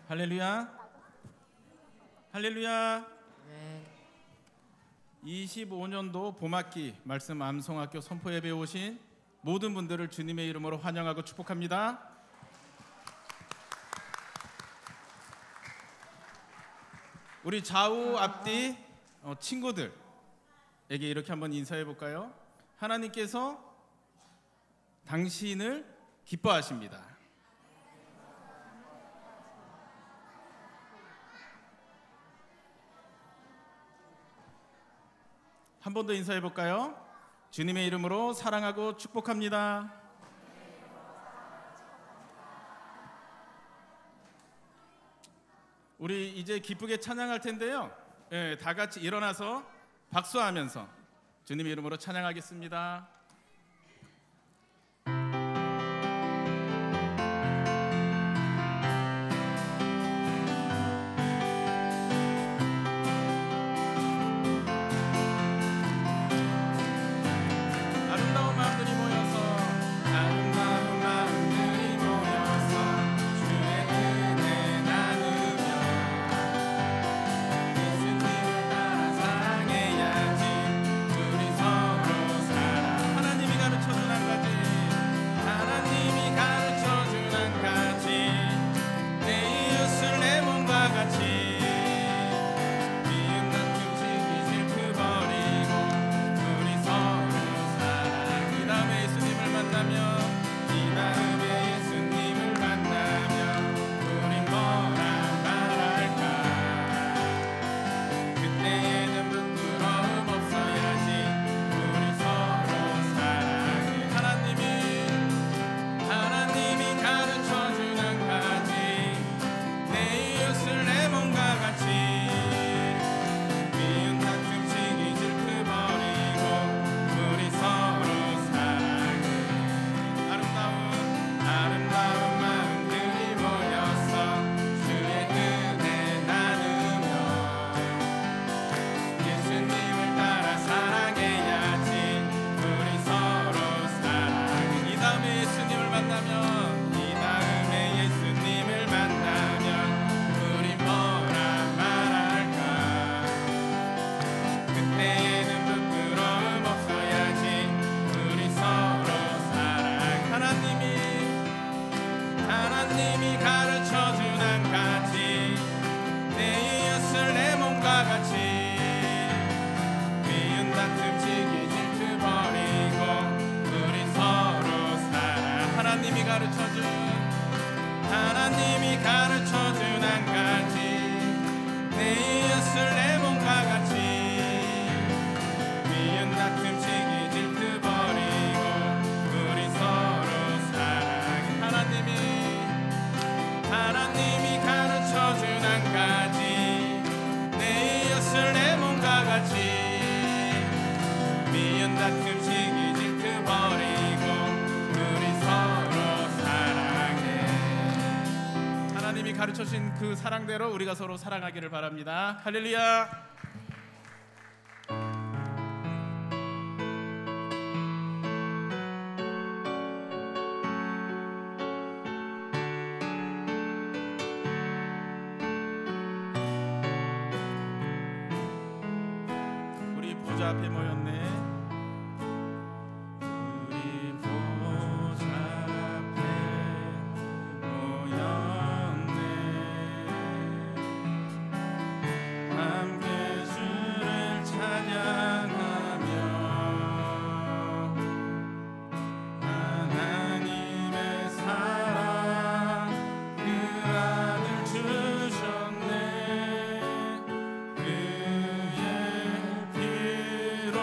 할렐루야. 할렐루야. 네. 25년도 봄학기 말씀 암송학교 선포 예배에 오신 모든 분들을 주님의 이름으로 환영하고 축복합니다. 우리 좌우 앞뒤 친구들에게 이렇게 한번 인사해 볼까요? 하나님께서 당신을 기뻐하십니다. 한 번 더 인사해 볼까요? 주님의 이름으로 사랑하고 축복합니다. 우리 이제 기쁘게 찬양할 텐데요. 다 같이 일어나서 박수하면서 주님의 이름으로 찬양하겠습니다. 하나님이 가르쳐준 한 가지 내 이웃을 내 몸과 같이 미운 다툼 시기 질투 버리고 우리 서로 사랑해. 하나님이 가르쳐준 한 가지 내 이웃을 내 몸과 같이 미운 다툼 시기 질투 버리고 우리 서로 사랑해. 하나님이 가르쳐주신 그 사랑대로 우리가 서로 사랑하기를 바랍니다. 할렐루야. 우리 보좌 앞에 모였네. 주셨네. 그의 피로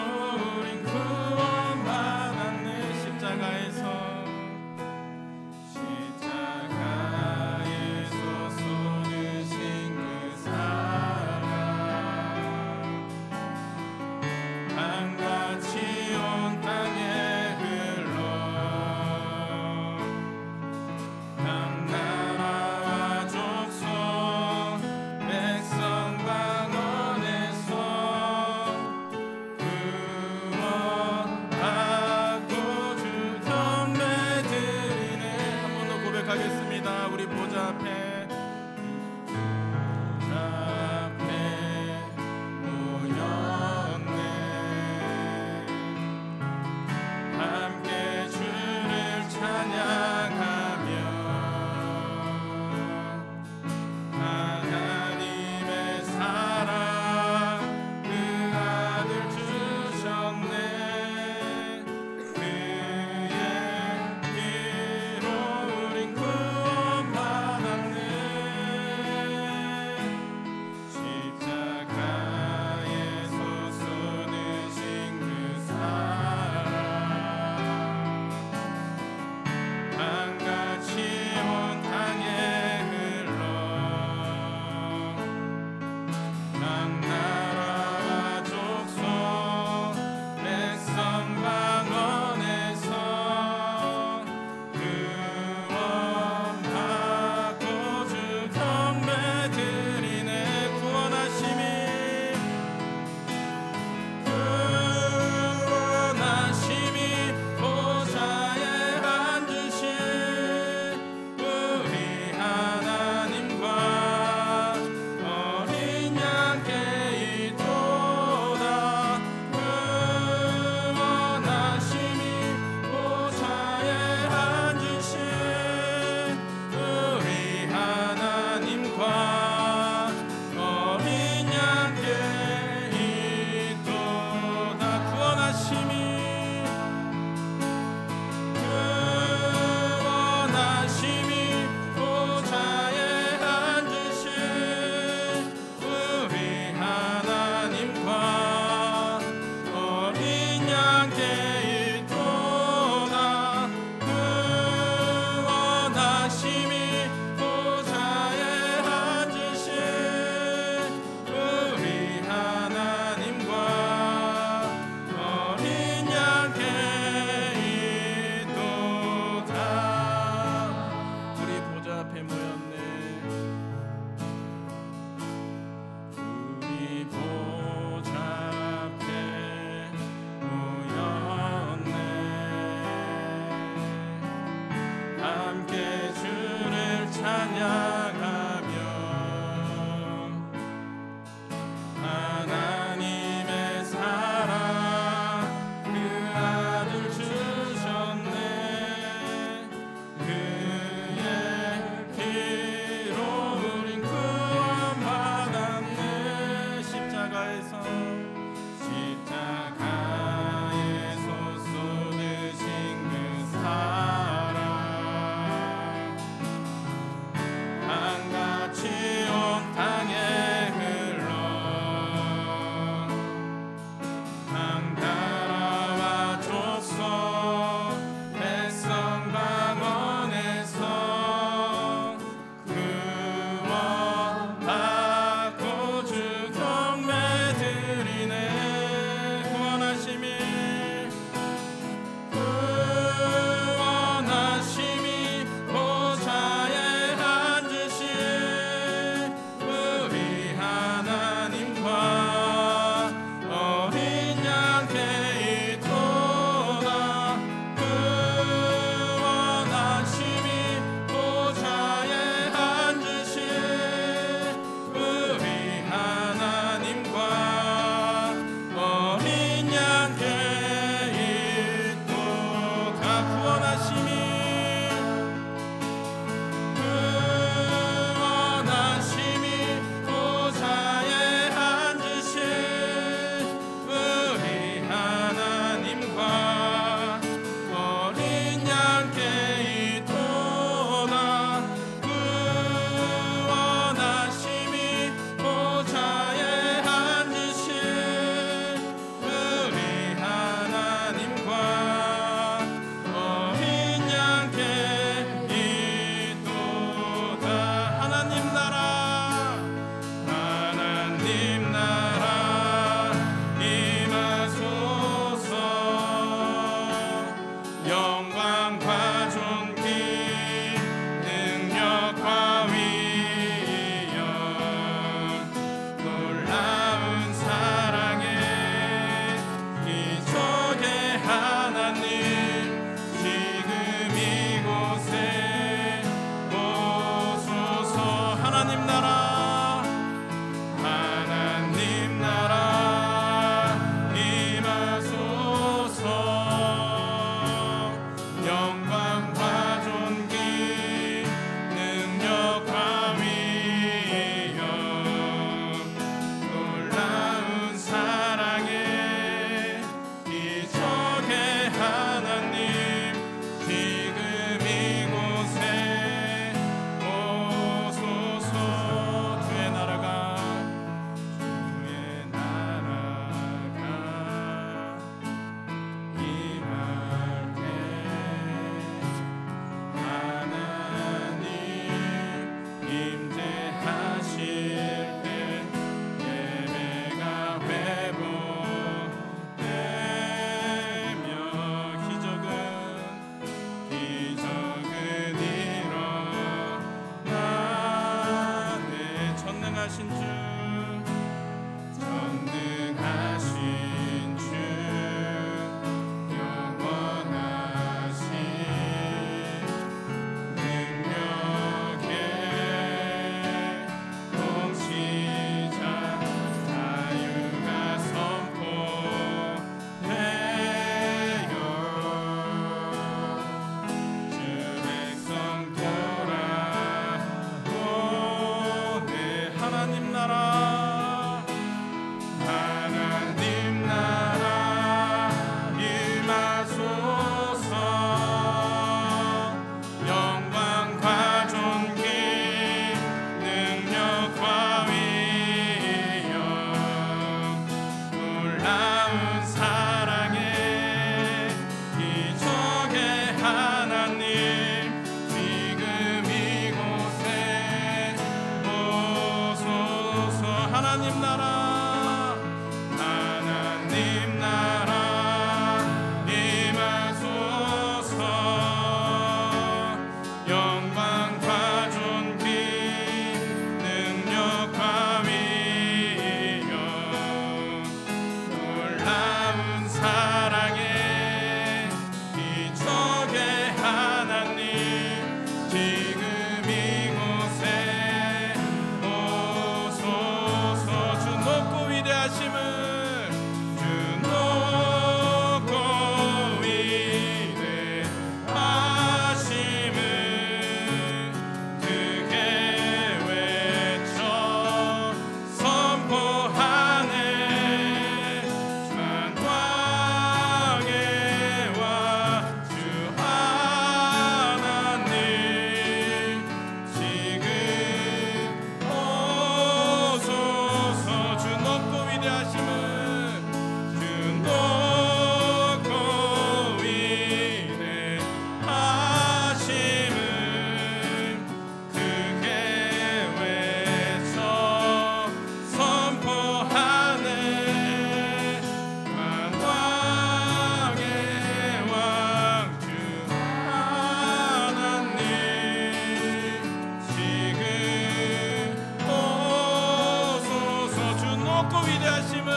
높고 위대하심을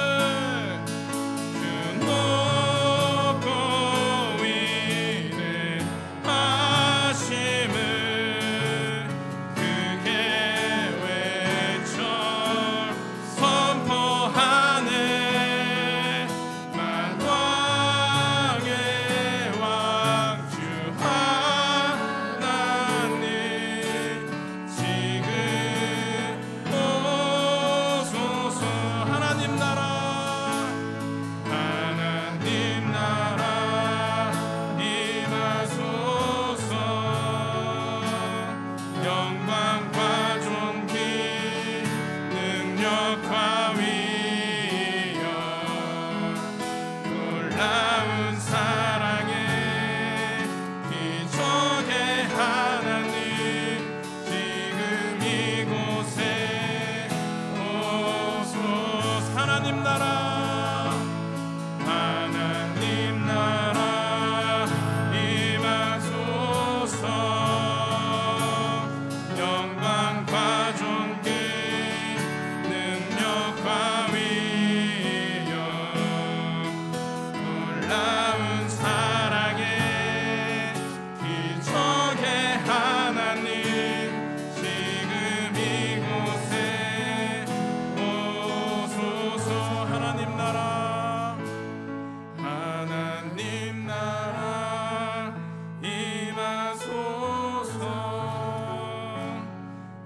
주 높고 위대하심을 크게 외쳐 선포하네. 만왕의 왕 주 하나님 지금 오소서. 하나님 나라 임하소서. 영광과 존귀 능력과 위엄 놀라운 사랑의 기적의 하나님 지금 이곳에 오소서. 하나님 나라 임하소서. 영광과 존귀 능력과 위엄 놀라운 사랑의 기적의 하나님 지금 이곳에 오소서. 하나님 나라 임하소서.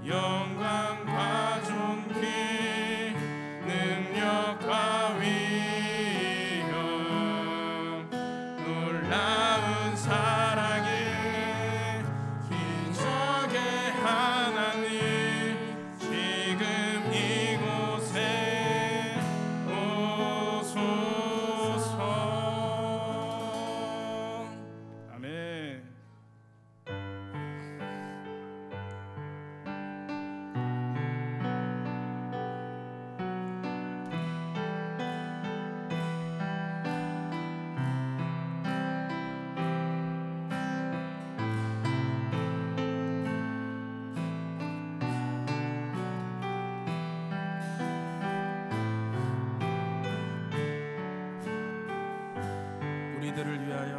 영광과 존귀 능력과 위엄 놀라운 사랑의 기적의 하나님 지금 이곳에 오소서. 아멘. 우리들을 위하여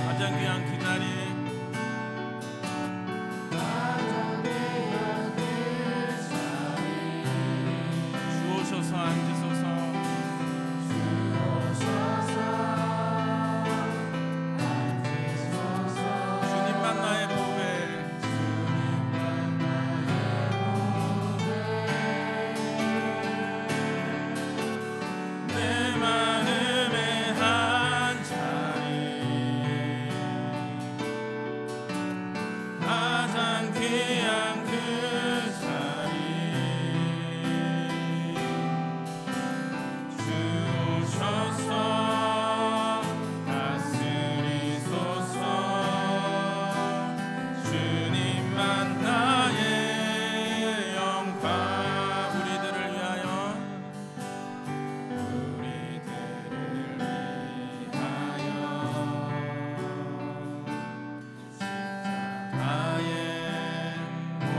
가장 귀한 기다리 주오셔서 앉으소서. 주님만 나의 보배. 내 마음의 한 자리 가장 귀한 그 자리 주 오셔서 다스리소서. 주님만 나의 영광. 우리들을 위하여 십자가에 못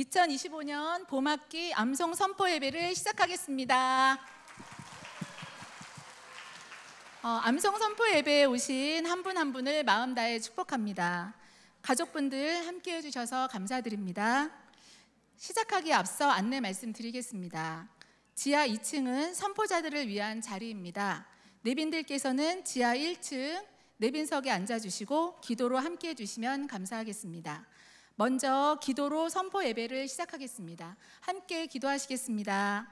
2025년 봄학기 암송 선포 예배를 시작하겠습니다. 암송 선포 예배에 오신 한 분 한 분을 마음 다해 축복합니다. 가족분들 함께해 주셔서 감사드립니다. 시작하기에 앞서 안내 말씀드리겠습니다. 지하 2층은 선포자들을 위한 자리입니다. 내빈들께서는 지하 1층 내빈석에 앉아주시고 기도로 함께해 주시면 감사하겠습니다. 먼저 기도로 선포 예배를 시작하겠습니다. 함께 기도하시겠습니다.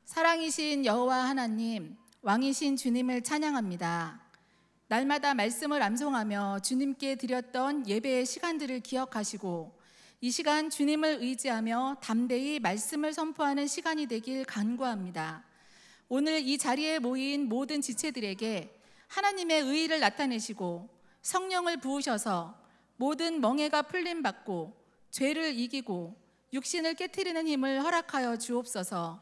사랑이신 여호와 하나님, 왕이신 주님을 찬양합니다. 날마다 말씀을 암송하며 주님께 드렸던 예배의 시간들을 기억하시고 이 시간 주님을 의지하며 담대히 말씀을 선포하는 시간이 되길 간구합니다. 오늘 이 자리에 모인 모든 지체들에게 하나님의 의의를 나타내시고 성령을 부으셔서 모든 멍에가 풀림받고 죄를 이기고 육신을 깨트리는 힘을 허락하여 주옵소서.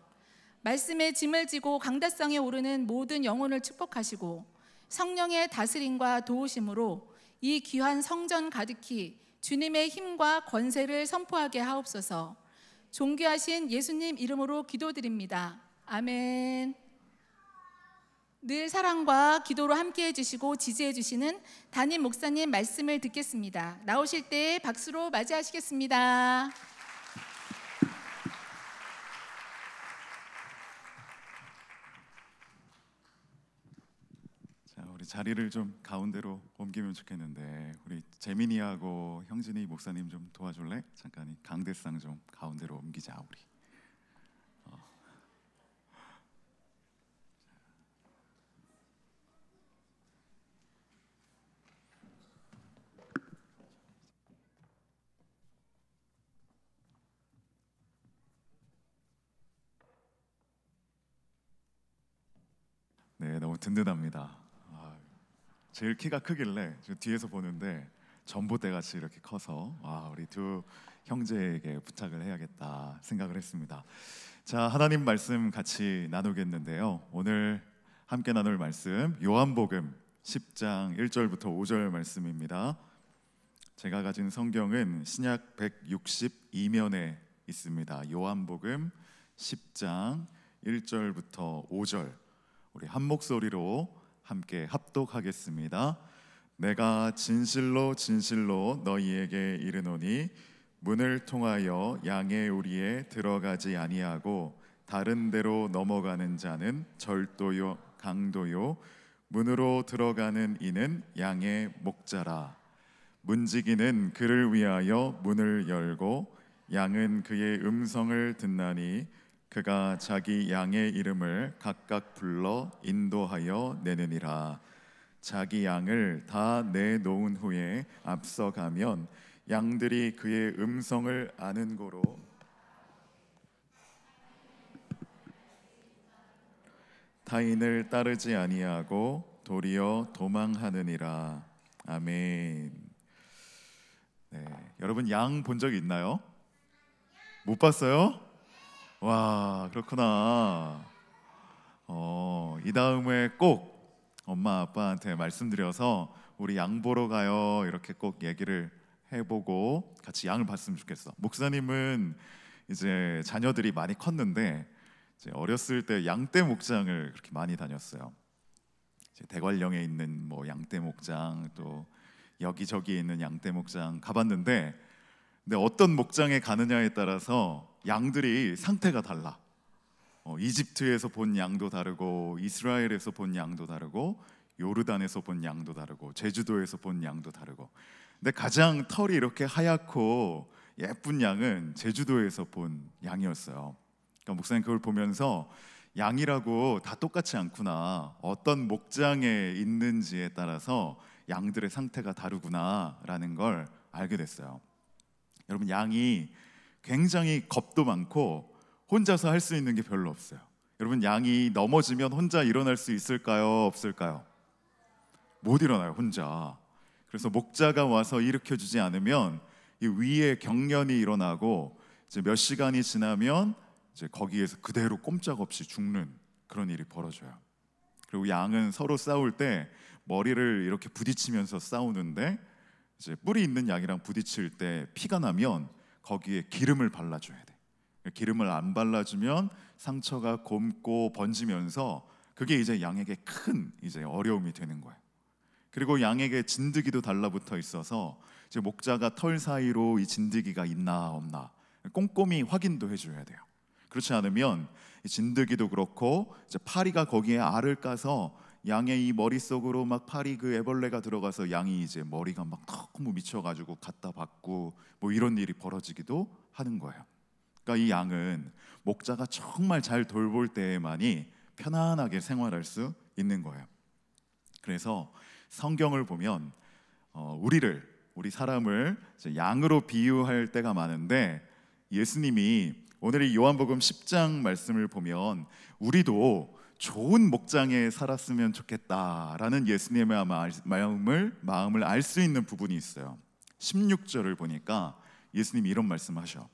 말씀의 짐을 지고 강다성에 오르는 모든 영혼을 축복하시고 성령의 다스림과 도우심으로 이 귀한 성전 가득히 주님의 힘과 권세를 선포하게 하옵소서. 존귀하신 예수님 이름으로 기도드립니다. 아멘. 늘 사랑과 기도로 함께해 주시고 지지해 주시는 담임 목사님 말씀을 듣겠습니다. 나오실 때 박수로 맞이하시겠습니다. 자, 우리 자리를 좀 가운데로 옮기면 좋겠는데 우리 재민이하고 형진이 목사님 좀 도와줄래? 잠깐 이 강대상 좀 가운데로 옮기자 우리. 네, 너무 든든합니다. 제일 키가 크길래 저 뒤에서 보는데 전봇대 같이 이렇게 커서 우리 두 형제에게 부탁을 해야겠다 생각을 했습니다. 자, 하나님 말씀 같이 나누겠는데요. 오늘 함께 나눌 말씀 요한복음 10장 1절부터 5절 말씀입니다. 제가 가진 성경은 신약 162면에 있습니다. 요한복음 10장 1절부터 5절 우리 한 목소리로 함께 합독하겠습니다. 내가 진실로 진실로 너희에게 이르노니 문을 통하여 양의 우리에 들어가지 아니하고 다른 데로 넘어가는 자는 절도요 강도요 문으로 들어가는 이는 양의 목자라. 문지기는 그를 위하여 문을 열고 양은 그의 음성을 듣나니 그가 자기 양의 이름을 각각 불러 인도하여 내느니라. 자기 양을 다 내놓은 후에 앞서가면 양들이 그의 음성을 아는 고로 타인을 따르지 아니하고 도리어 도망하느니라. 아멘. 네, 여러분 양 본 적 있나요? 못 봤어요? 와, 그렇구나. 이 다음에 꼭 엄마 아빠한테 말씀드려서 우리 양 보러 가요 이렇게 꼭 얘기를 해보고 같이 양을 봤으면 좋겠어. 목사님은 이제 자녀들이 많이 컸는데 이제 어렸을 때 양떼 목장을 그렇게 많이 다녔어요. 이제 대관령에 있는 뭐 양떼 목장 또 여기저기 있는 양떼 목장 가봤는데 근데 어떤 목장에 가느냐에 따라서 양들이 상태가 달라. 이집트에서 본 양도 다르고 이스라엘에서 본 양도 다르고 요르단에서 본 양도 다르고 제주도에서 본 양도 다르고 근데 가장 털이 이렇게 하얗고 예쁜 양은 제주도에서 본 양이었어요. 그러니까 목사님 그걸 보면서 양이라고 다 똑같지 않구나, 어떤 목장에 있는지에 따라서 양들의 상태가 다르구나라는 걸 알게 됐어요. 여러분 양이 굉장히 겁도 많고 혼자서 할 수 있는 게 별로 없어요. 여러분 양이 넘어지면 혼자 일어날 수 있을까요? 없을까요? 못 일어나요 혼자. 그래서 목자가 와서 일으켜주지 않으면 이 위에 경련이 일어나고 이제 몇 시간이 지나면 이제 거기에서 그대로 꼼짝없이 죽는 그런 일이 벌어져요. 그리고 양은 서로 싸울 때 머리를 이렇게 부딪히면서 싸우는데 이제 뿔이 있는 양이랑 부딪힐 때 피가 나면 거기에 기름을 발라줘야 돼. 기름을 안 발라주면 상처가 곪고 번지면서 그게 이제 양에게 큰 이제 어려움이 되는 거예요. 그리고 양에게 진드기도 달라붙어 있어서 이제 목자가 털 사이로 이 진드기가 있나 없나 꼼꼼히 확인도 해줘야 돼요. 그렇지 않으면 이 진드기도 그렇고 이제 파리가 거기에 알을 까서 양의 이 머릿속으로 막 파리 그 애벌레가 들어가서 양이 이제 머리가 막 너무 미쳐가지고 갖다 받고 뭐 이런 일이 벌어지기도 하는 거예요. 그러니까 이 양은 목자가 정말 잘 돌볼 때에만이 편안하게 생활할 수 있는 거예요. 그래서 성경을 보면 우리 사람을 양으로 비유할 때가 많은데, 예수님이 오늘 이 요한복음 10장 말씀을 보면 우리도 좋은 목장에 살았으면 좋겠다라는 예수님의 마음을 알 수 있는 부분이 있어요. 16절을 보니까 예수님이 이런 말씀하셔.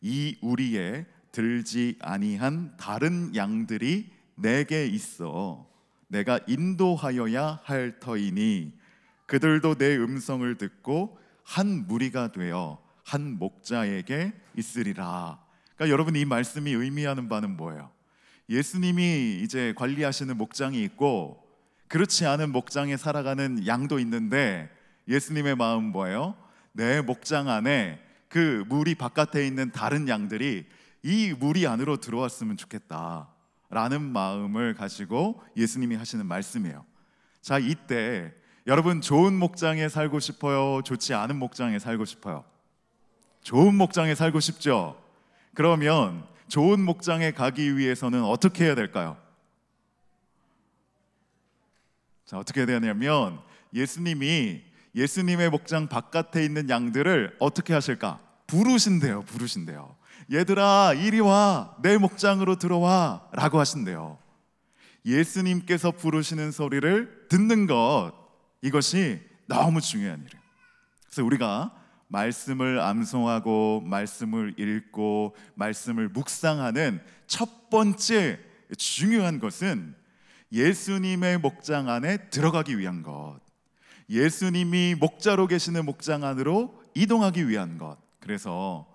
이 우리에 들지 아니한 다른 양들이 내게 있어 내가 인도하여야 할 터이니 그들도 내 음성을 듣고 한 무리가 되어 한 목자에게 있으리라. 그러니까 여러분, 이 말씀이 의미하는 바는 뭐예요? 예수님이 이제 관리하시는 목장이 있고 그렇지 않은 목장에 살아가는 양도 있는데, 예수님의 마음 뭐예요? 내 목장 안에 그 무리 바깥에 있는 다른 양들이 이 무리 안으로 들어왔으면 좋겠다 라는 마음을 가지고 예수님이 하시는 말씀이에요. 자, 이때 여러분, 좋은 목장에 살고 싶어요? 좋지 않은 목장에 살고 싶어요? 좋은 목장에 살고 싶죠? 그러면 좋은 목장에 가기 위해서는 어떻게 해야 될까요? 자, 어떻게 해야 되냐면 예수님이 예수님의 목장 바깥에 있는 양들을 어떻게 하실까? 부르신대요. 얘들아, 이리 와, 내 목장으로 들어와 라고 하신대요. 예수님께서 부르시는 소리를 듣는 것, 이것이 너무 중요한 일이에요. 그래서 우리가 말씀을 암송하고 말씀을 읽고 말씀을 묵상하는 첫 번째 중요한 것은 예수님의 목장 안에 들어가기 위한 것, 예수님이 목자로 계시는 목장 안으로 이동하기 위한 것. 그래서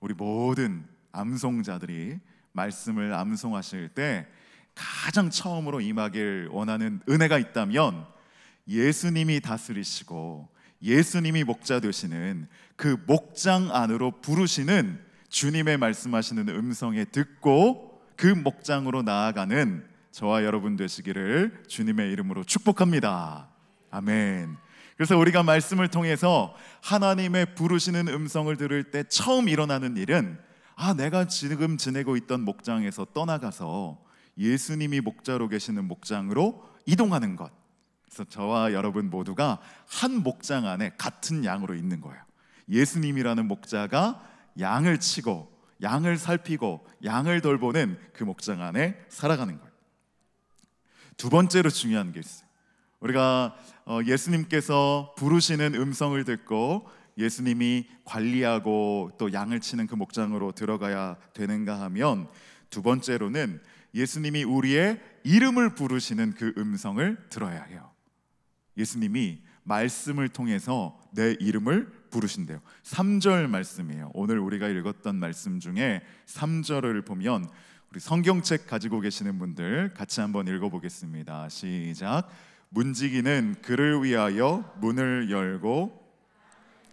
우리 모든 암송자들이 말씀을 암송하실 때 가장 처음으로 임하길 원하는 은혜가 있다면, 예수님이 다스리시고 예수님이 목자 되시는 그 목장 안으로 부르시는 주님의 말씀하시는 음성에 듣고 그 목장으로 나아가는 저와 여러분 되시기를 주님의 이름으로 축복합니다. 아멘. 그래서 우리가 말씀을 통해서 하나님의 부르시는 음성을 들을 때 처음 일어나는 일은, 내가 지금 지내고 있던 목장에서 떠나가서 예수님이 목자로 계시는 목장으로 이동하는 것. 그래서 저와 여러분 모두가 한 목장 안에 같은 양으로 있는 거예요. 예수님이라는 목자가 양을 치고 양을 살피고 양을 돌보는 그 목장 안에 살아가는 거예요. 두 번째로 중요한 게 있어요. 우리가 예수님께서 부르시는 음성을 듣고 예수님이 관리하고 또 양을 치는 그 목장으로 들어가야 되는가 하면, 두 번째로는 예수님이 우리의 이름을 부르시는 그 음성을 들어야 해요. 예수님이 말씀을 통해서 내 이름을 부르신대요. 3절 말씀이에요. 오늘 우리가 읽었던 말씀 중에 3절을 보면, 우리 성경책 가지고 계시는 분들 같이 한번 읽어보겠습니다. 시작. 문지기는 그를 위하여 문을 열고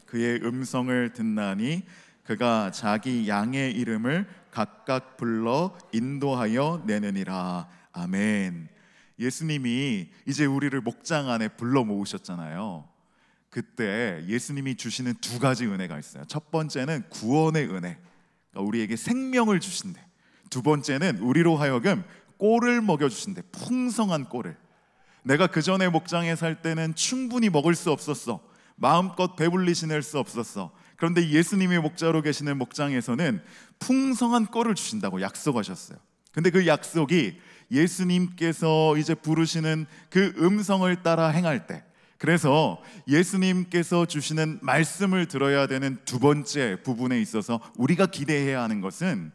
그의 음성을 듣나니 그가 자기 양의 이름을 각각 불러 인도하여 내느니라. 아멘. 예수님이 이제 우리를 목장 안에 불러 모으셨잖아요. 그때 예수님이 주시는 두 가지 은혜가 있어요. 첫 번째는 구원의 은혜, 그러니까 우리에게 생명을 주신대. 두 번째는 우리로 하여금 꼴을 먹여주신대. 풍성한 꼴을. 내가 그 전에 목장에 살 때는 충분히 먹을 수 없었어. 마음껏 배불리 지낼 수 없었어. 그런데 예수님이 목자로 계시는 목장에서는 풍성한 꼴을 주신다고 약속하셨어요. 근데 그 약속이 예수님께서 이제 부르시는 그 음성을 따라 행할 때, 그래서 예수님께서 주시는 말씀을 들어야 되는 두 번째 부분에 있어서 우리가 기대해야 하는 것은,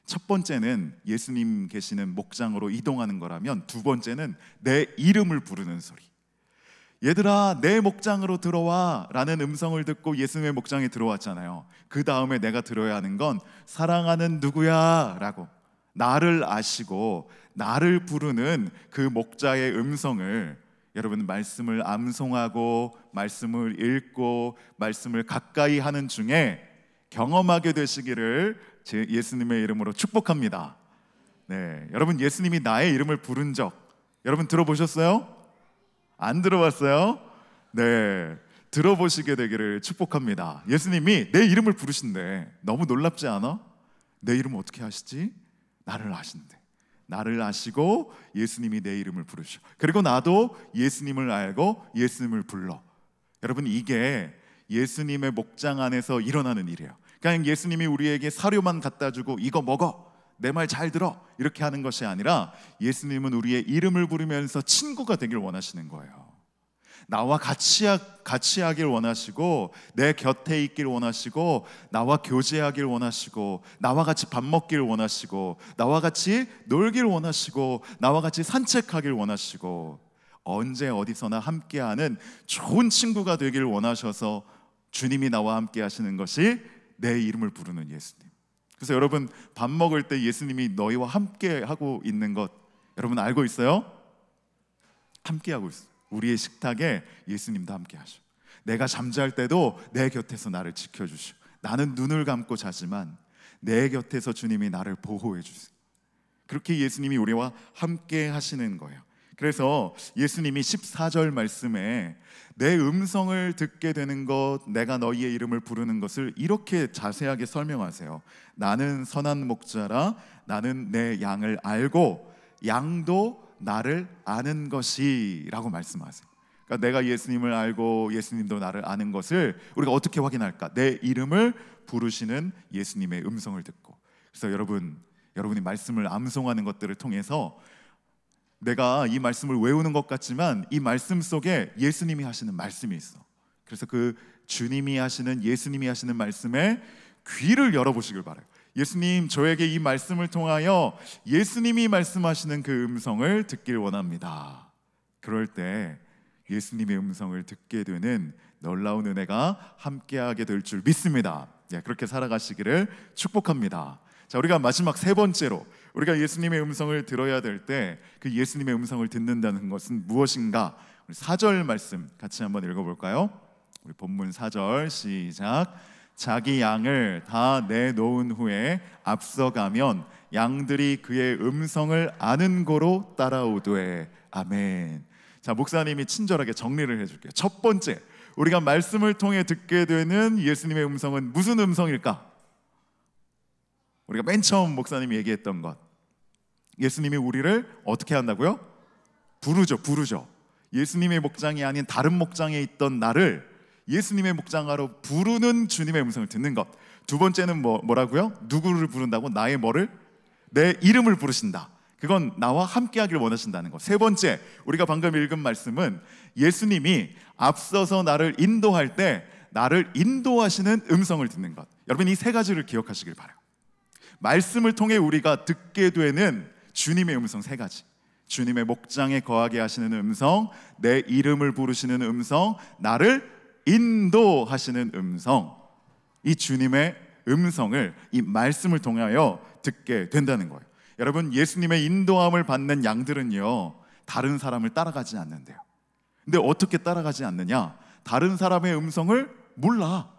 첫 번째는 예수님 계시는 목장으로 이동하는 거라면, 두 번째는 내 이름을 부르는 소리. 얘들아 내 목장으로 들어와 라는 음성을 듣고 예수님의 목장에 들어왔잖아요. 그 다음에 내가 들어야 하는 건 사랑하는 누구야 라고 나를 아시고 나를 부르는 그 목자의 음성을 여러분 말씀을 암송하고 말씀을 읽고 말씀을 가까이 하는 중에 경험하게 되시기를 제 예수님의 이름으로 축복합니다. 네, 여러분 예수님이 나의 이름을 부른 적 여러분 들어보셨어요? 안 들어봤어요? 네, 들어보시게 되기를 축복합니다. 예수님이 내 이름을 부르신대. 너무 놀랍지 않아? 내 이름 어떻게 아시지? 나를 아신대. 나를 아시고 예수님이 내 이름을 부르셔. 그리고 나도 예수님을 알고 예수님을 불러. 여러분 이게 예수님의 목장 안에서 일어나는 일이에요. 그냥 예수님이 우리에게 사료만 갖다 주고 이거 먹어, 내 말 잘 들어 이렇게 하는 것이 아니라 예수님은 우리의 이름을 부르면서 친구가 되길 원하시는 거예요. 나와 같이 하길 원하시고 내 곁에 있길 원하시고 나와 교제하길 원하시고 나와 같이 밥 먹길 원하시고 나와 같이 놀길 원하시고 나와 같이 산책하길 원하시고 언제 어디서나 함께하는 좋은 친구가 되길 원하셔서 주님이 나와 함께 하시는 것이 내 이름을 부르는 예수님. 그래서 여러분 밥 먹을 때 예수님이 너희와 함께 하고 있는 것 여러분 알고 있어요? 함께 하고 있어요. 우리의 식탁에 예수님도 함께 하셔. 내가 잠잘 때도 내 곁에서 나를 지켜주셔. 나는 눈을 감고 자지만 내 곁에서 주님이 나를 보호해 주세요. 그렇게 예수님이 우리와 함께 하시는 거예요. 그래서 예수님이 14절 말씀에 내 음성을 듣게 되는 것, 내가 너희의 이름을 부르는 것을 이렇게 자세하게 설명하세요. 나는 선한 목자라 나는 내 양을 알고 양도 나를 아는 것이라고 말씀하세요. 그러니까 내가 예수님을 알고 예수님도 나를 아는 것을 우리가 어떻게 확인할까? 내 이름을 부르시는 예수님의 음성을 듣고. 그래서 여러분이 말씀을 암송하는 것들을 통해서 내가 이 말씀을 외우는 것 같지만 이 말씀 속에 예수님이 하시는 말씀이 있어. 그래서 그 주님이 하시는 예수님이 하시는 말씀에 귀를 열어보시길 바라요. 예수님 저에게 이 말씀을 통하여 예수님이 말씀하시는 그 음성을 듣길 원합니다. 그럴 때 예수님의 음성을 듣게 되는 놀라운 은혜가 함께하게 될 줄 믿습니다. 그렇게 살아가시기를 축복합니다. 자, 우리가 마지막 세 번째로 우리가 예수님의 음성을 들어야 될 때 그 예수님의 음성을 듣는다는 것은 무엇인가? 우리 4절 말씀 같이 한번 읽어볼까요? 우리 본문 4절 시작. 자기 양을 다 내놓은 후에 앞서가면 양들이 그의 음성을 아는 고로 따라오되. 아멘. 자, 목사님이 친절하게 정리를 해줄게요. 첫 번째, 우리가 말씀을 통해 듣게 되는 예수님의 음성은 무슨 음성일까? 우리가 맨 처음 목사님이 얘기했던 것, 예수님이 우리를 어떻게 한다고요? 부르죠. 예수님의 목장이 아닌 다른 목장에 있던 나를 예수님의 목장으로 부르는 주님의 음성을 듣는 것. 두 번째는 뭐라고요? 누구를 부른다고? 나의 뭐를? 내 이름을 부르신다. 그건 나와 함께 하길 원하신다는 것. 세 번째, 우리가 방금 읽은 말씀은 예수님이 앞서서 나를 인도할 때 나를 인도하시는 음성을 듣는 것. 여러분 이 세 가지를 기억하시길 바라요. 말씀을 통해 우리가 듣게 되는 주님의 음성 세 가지. 주님의 목장에 거하게 하시는 음성, 내 이름을 부르시는 음성, 나를 인도하시는 음성. 이 주님의 음성을 이 말씀을 통하여 듣게 된다는 거예요. 여러분 예수님의 인도함을 받는 양들은요 다른 사람을 따라가지 않는데요. 근데 어떻게 따라가지 않느냐? 다른 사람의 음성을 몰라.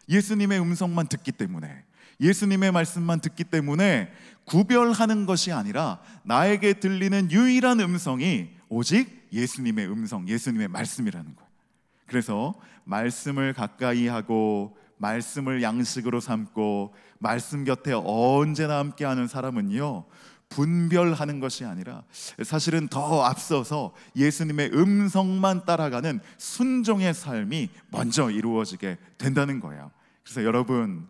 예수님의 음성만 듣기 때문에, 예수님의 말씀만 듣기 때문에 구별하는 것이 아니라 나에게 들리는 유일한 음성이 오직 예수님의 음성, 예수님의 말씀이라는 거예요. 그래서 말씀을 가까이 하고 말씀을 양식으로 삼고 말씀 곁에 언제나 함께하는 사람은요 분별하는 것이 아니라 사실은 더 앞서서 예수님의 음성만 따라가는 순종의 삶이 먼저 이루어지게 된다는 거예요. 그래서 여러분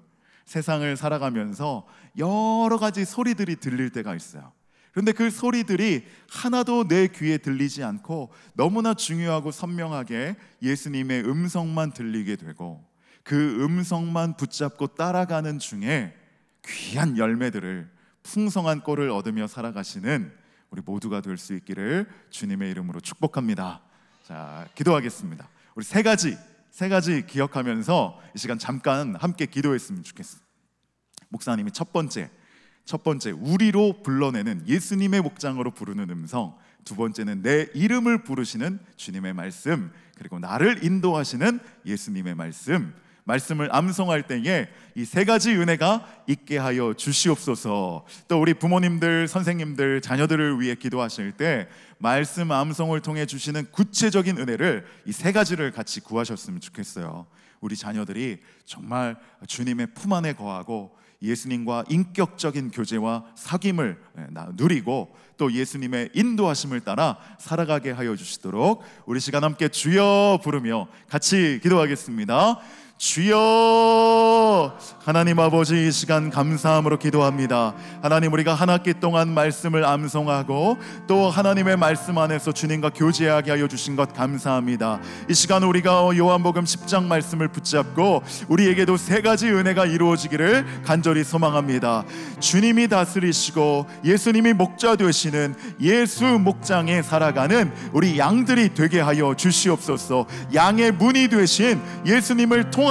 세상을 살아가면서 여러 가지 소리들이 들릴 때가 있어요. 그런데 그 소리들이 하나도 내 귀에 들리지 않고 너무나 중요하고 선명하게 예수님의 음성만 들리게 되고 그 음성만 붙잡고 따라가는 중에 귀한 열매들을, 풍성한 꼴을 얻으며 살아가시는 우리 모두가 될 수 있기를 주님의 이름으로 축복합니다. 자, 기도하겠습니다. 우리 세 가지 기억하면서 이 시간 잠깐 함께 기도했으면 좋겠어요. 목사님이 첫 번째 우리로 불러내는 예수님의 목장으로 부르는 음성, 두 번째는 내 이름을 부르시는 주님의 말씀, 그리고 나를 인도하시는 예수님의 말씀을 암송할 때에 이 세 가지 은혜가 있게 하여 주시옵소서. 또 우리 부모님들, 선생님들, 자녀들을 위해 기도하실 때 말씀 암송을 통해 주시는 구체적인 은혜를 이 세 가지를 같이 구하셨으면 좋겠어요. 우리 자녀들이 정말 주님의 품 안에 거하고 예수님과 인격적인 교제와 사귐을 누리고 또 예수님의 인도하심을 따라 살아가게 하여 주시도록 우리 시간 함께 주여 부르며 같이 기도하겠습니다. 주여. 하나님 아버지, 이 시간 감사함으로 기도합니다. 하나님, 우리가 한 학기 동안 말씀을 암송하고 또 하나님의 말씀 안에서 주님과 교제하게 하여 주신 것 감사합니다. 이 시간 우리가 요한복음 10장 말씀을 붙잡고 우리에게도 세 가지 은혜가 이루어지기를 간절히 소망합니다. 주님이 다스리시고 예수님이 목자 되시는 예수 목장에 살아가는 우리 양들이 되게 하여 주시옵소서. 양의 문이 되신 예수님을 통하여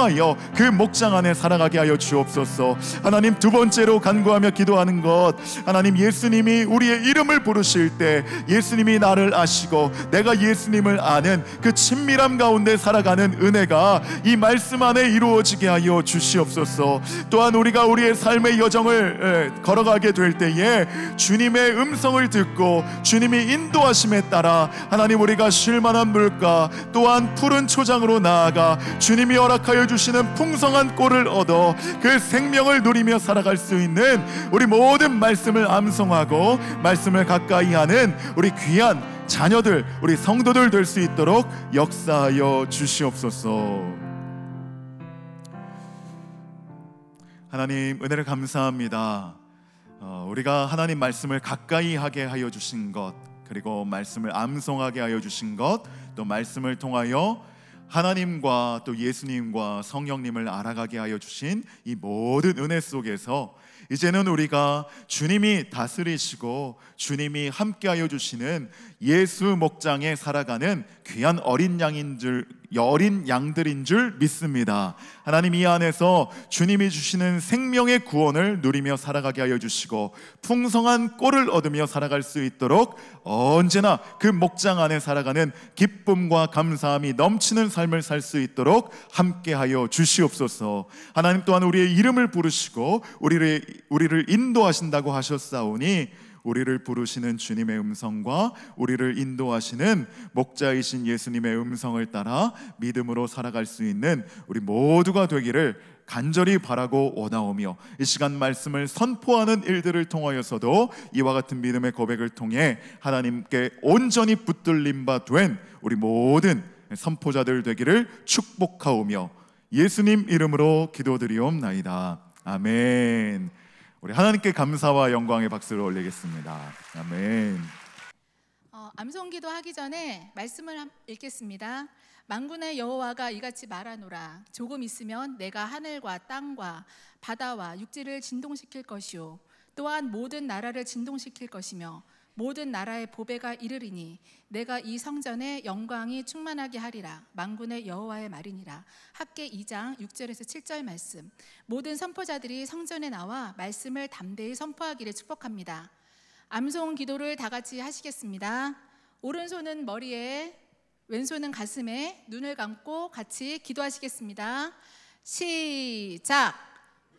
그 목장 안에 살아가게 하여 주옵소서. 하나님, 두 번째로 간구하며 기도하는 것, 하나님, 예수님이 우리의 이름을 부르실 때 예수님이 나를 아시고 내가 예수님을 아는 그 친밀함 가운데 살아가는 은혜가 이 말씀 안에 이루어지게 하여 주시옵소서. 또한 우리가 우리의 삶의 여정을 걸어가게 될 때에 주님의 음성을 듣고 주님이 인도하심에 따라 하나님, 우리가 쉴 만한 물가 또한 푸른 초장으로 나아가 주님이 허락하여 주시는 풍성한 꼴을 얻어 그 생명을 누리며 살아갈 수 있는 우리 모든 말씀을 암송하고 말씀을 가까이 하는 우리 귀한 자녀들, 우리 성도들 될 수 있도록 역사하여 주시옵소서. 하나님, 은혜를 감사합니다. 우리가 하나님 말씀을 가까이 하게 하여 주신 것, 그리고 말씀을 암송하게 하여 주신 것, 또 말씀을 통하여 하나님과 또 예수님과 성령님을 알아가게 하여 주신 이 모든 은혜 속에서 이제는 우리가 주님이 다스리시고 주님이 함께하여 주시는 예수 목장에 살아가는 귀한 어린 양들인 줄 믿습니다. 하나님, 이 안에서 주님이 주시는 생명의 구원을 누리며 살아가게 하여 주시고 풍성한 꼴을 얻으며 살아갈 수 있도록 언제나 그 목장 안에 살아가는 기쁨과 감사함이 넘치는 삶을 살 수 있도록 함께하여 주시옵소서. 하나님, 또한 우리의 이름을 부르시고 우리를 인도하신다고 하셨사오니 우리를 부르시는 주님의 음성과 우리를 인도하시는 목자이신 예수님의 음성을 따라 믿음으로 살아갈 수 있는 우리 모두가 되기를 간절히 바라고 원하오며, 이 시간 말씀을 선포하는 일들을 통하여서도 이와 같은 믿음의 고백을 통해 하나님께 온전히 붙들림 바 된 우리 모든 선포자들 되기를 축복하오며 예수님 이름으로 기도드리옵나이다. 아멘. 우리 하나님께 감사와 영광의 박수를 올리겠습니다. 아멘. 암송기도 하기 전에 말씀을 읽겠습니다. 만군의 여호와가 이같이 말하노라. 조금 있으면 내가 하늘과 땅과 바다와 육지를 진동시킬 것이요 또한 모든 나라를 진동시킬 것이며 모든 나라의 보배가 이르리니 내가 이 성전에 영광이 충만하게 하리라. 만군의 여호와의 말이니라. 학개 2장 6절에서 7절 말씀. 모든 선포자들이 성전에 나와 말씀을 담대히 선포하기를 축복합니다. 암송 기도를 다 같이 하시겠습니다. 오른손은 머리에, 왼손은 가슴에, 눈을 감고 같이 기도하시겠습니다. 시작.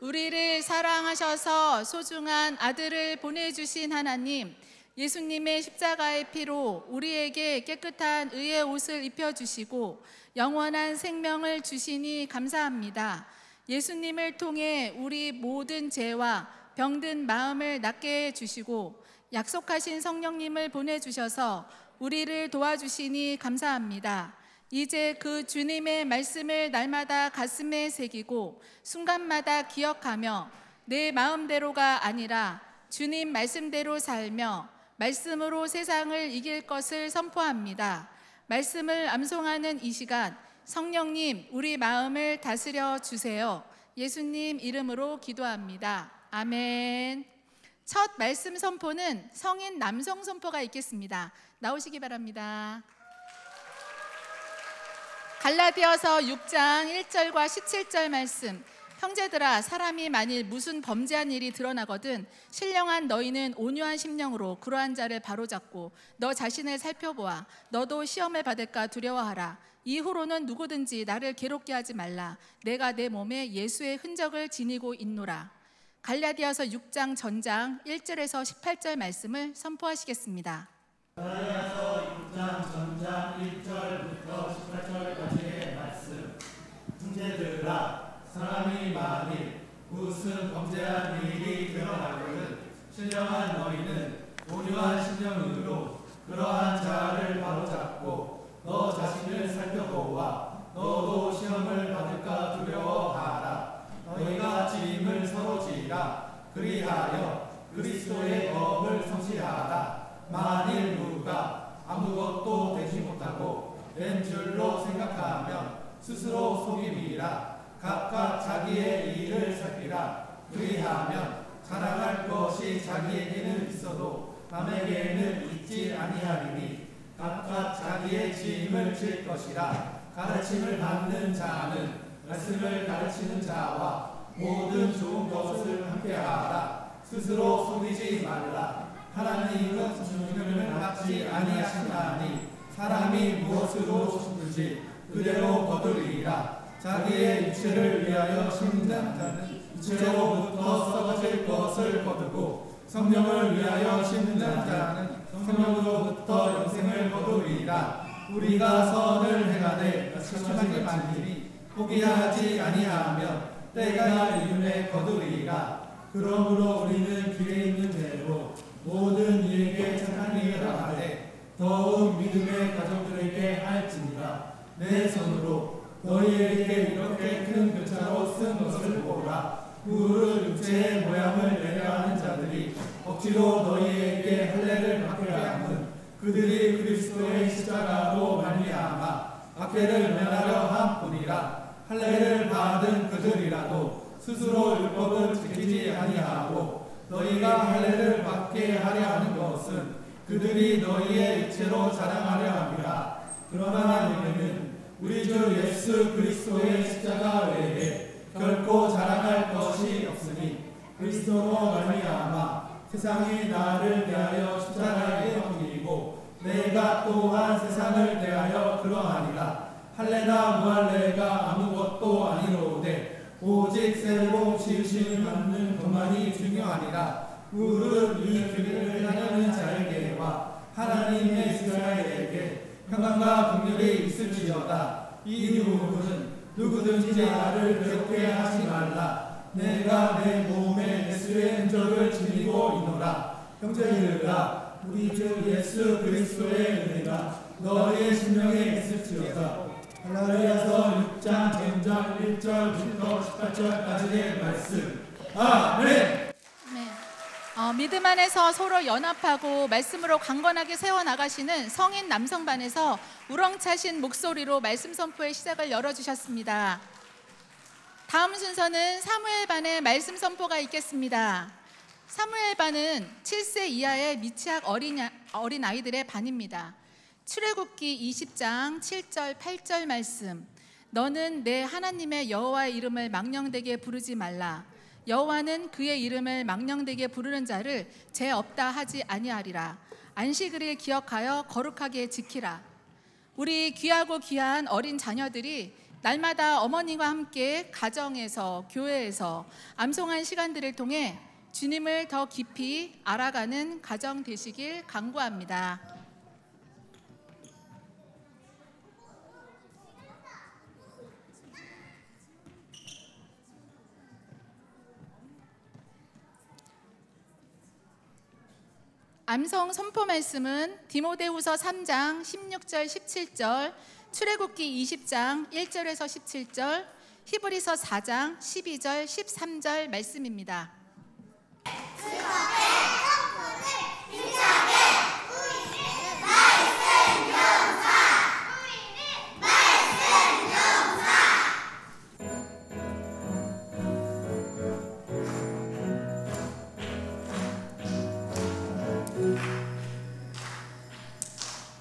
우리를 사랑하셔서 소중한 아들을 보내주신 하나님, 예수님의 십자가의 피로 우리에게 깨끗한 의의 옷을 입혀주시고 영원한 생명을 주시니 감사합니다. 예수님을 통해 우리 모든 죄와 병든 마음을 낫게 해주시고 약속하신 성령님을 보내주셔서 우리를 도와주시니 감사합니다. 이제 그 주님의 말씀을 날마다 가슴에 새기고 순간마다 기억하며 내 마음대로가 아니라 주님 말씀대로 살며 말씀으로 세상을 이길 것을 선포합니다. 말씀을 암송하는 이 시간 성령님 우리 마음을 다스려 주세요. 예수님 이름으로 기도합니다. 아멘. 첫 말씀 선포는 성인 남성 선포가 있겠습니다. 나오시기 바랍니다. 갈라디아서 6장 1절과 17절 말씀. 형제들아, 사람이 만일 무슨 범죄한 일이 드러나거든 신령한 너희는 온유한 심령으로 그러한 자를 바로잡고 너 자신을 살펴보아. 너도 시험을 받을까 두려워하라. 이후로는 누구든지 나를 괴롭게 하지 말라. 내가 내 몸에 예수의 흔적을 지니고 있노라. 갈라디아서 6장 전장 1절에서 18절 말씀을 선포하시겠습니다. 갈라디아서 6장 전장 1절부터 18절까지의 말씀. 형제들아, 사람이 만일 무슨 범죄한 일이 드러나거든 신령한 너희는 온유한 심령으로 그러한 자를 바로잡고 너 자신을 살펴보아. 너도 시험을 받을까 두려워하라. 너희가 짐을 서로 지라. 그리하여 그리스도의 법을 성취하라. 만일 누가 아무것도 되지 못하고 된 줄로 생각하면 스스로 속임이라. 각각 자기의 일을 살피라. 그리하면 자랑할 것이 자기에게는 있어도 남에게는 있지 아니하리니 각각 자기의 짐을 질 것이라. 가르침을 받는 자는 말씀을 가르치는 자와 모든 좋은 것을 함께하라. 스스로 속이지 말라. 하나님은 주님을 받지 아니하시나니 사람이 무엇으로 심든지 그대로 거두리라. 자기의 육체를 위하여 심는 자는 육체로부터 썩어질 것을 거두고 성령을 위하여 심는 자는 성령으로부터 영생을 거두리라. 우리가 선을 행하되 심하게 만들이 포기하지 아니하면 때가 이름에 거두리라. 그러므로 우리는 길에 있는 대로 모든 이에게 착한 일을 하되 더욱 믿음의 가족들에게 할지니라. 내 손으로 너희에게 이렇게 큰 글자로 쓴 것을 보라. 무릇 육체의 모양을 내려하는 자들이 억지로 너희에게 할례를 받게 함은 그들이 그리스도의 십자가로 말미암아 박해를 면하려 함뿐이라. 할례를 받은 그들이라도 스스로 율법을 지키지 아니하고 너희가 할례를 받게 하려 하는 것은 그들이 너희의 육체로 자랑하려 함이라. 그러나 너희는 우리 주 예수 그리스도의 십자가 외에 결코 자랑할 것이 없으니 그리스도로 말미암아 세상이 나를 대하여 십자가에 옮기고 내가 또한 세상을 대하여 그러하니라. 할례나 무할례가 아무것도 아니로되 오직 새로 지으심을 받는 것만이 중요하니라. 무릇 이 길을 행하는 자에게와 하나님의 이스라엘에게 평강과 긍휼이 있을지어다. 이 부분은 누구든지 나를 괴롭게 하지 말라. 내가 내 몸에 예수의 흔적을 지니고 있노라. 형제들아, 우리 주 예수 그리스도의 은혜가 너희의 심령에 있을지어다. 갈라디아서 6장 전장 1절부터 18절까지의 말씀. 아멘. 믿음 안에서 서로 연합하고 말씀으로 강건하게 세워나가시는 성인 남성반에서 우렁차신 목소리로 말씀 선포의 시작을 열어주셨습니다. 다음 순서는 사무엘반의 말씀 선포가 있겠습니다. 사무엘반은 7세 이하의 미취학 어린 아이들의 반입니다. 출애굽기 20장 7절 8절 말씀. 너는 내 하나님의 여호와의 이름을 망령되게 부르지 말라. 여호와는 그의 이름을 망령되게 부르는 자를 죄 없다 하지 아니하리라. 안식일을 기억하여 거룩하게 지키라. 우리 귀하고 귀한 어린 자녀들이 날마다 어머니와 함께 가정에서 교회에서 암송한 시간들을 통해 주님을 더 깊이 알아가는 가정 되시길 간구합니다. 암송 선포 말씀은 디모데후서 3장 16절 17절, 출애굽기 20장 1절에서 17절, 히브리서 4장 12절 13절 말씀입니다.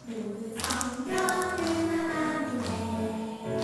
모든 성경은 하나님의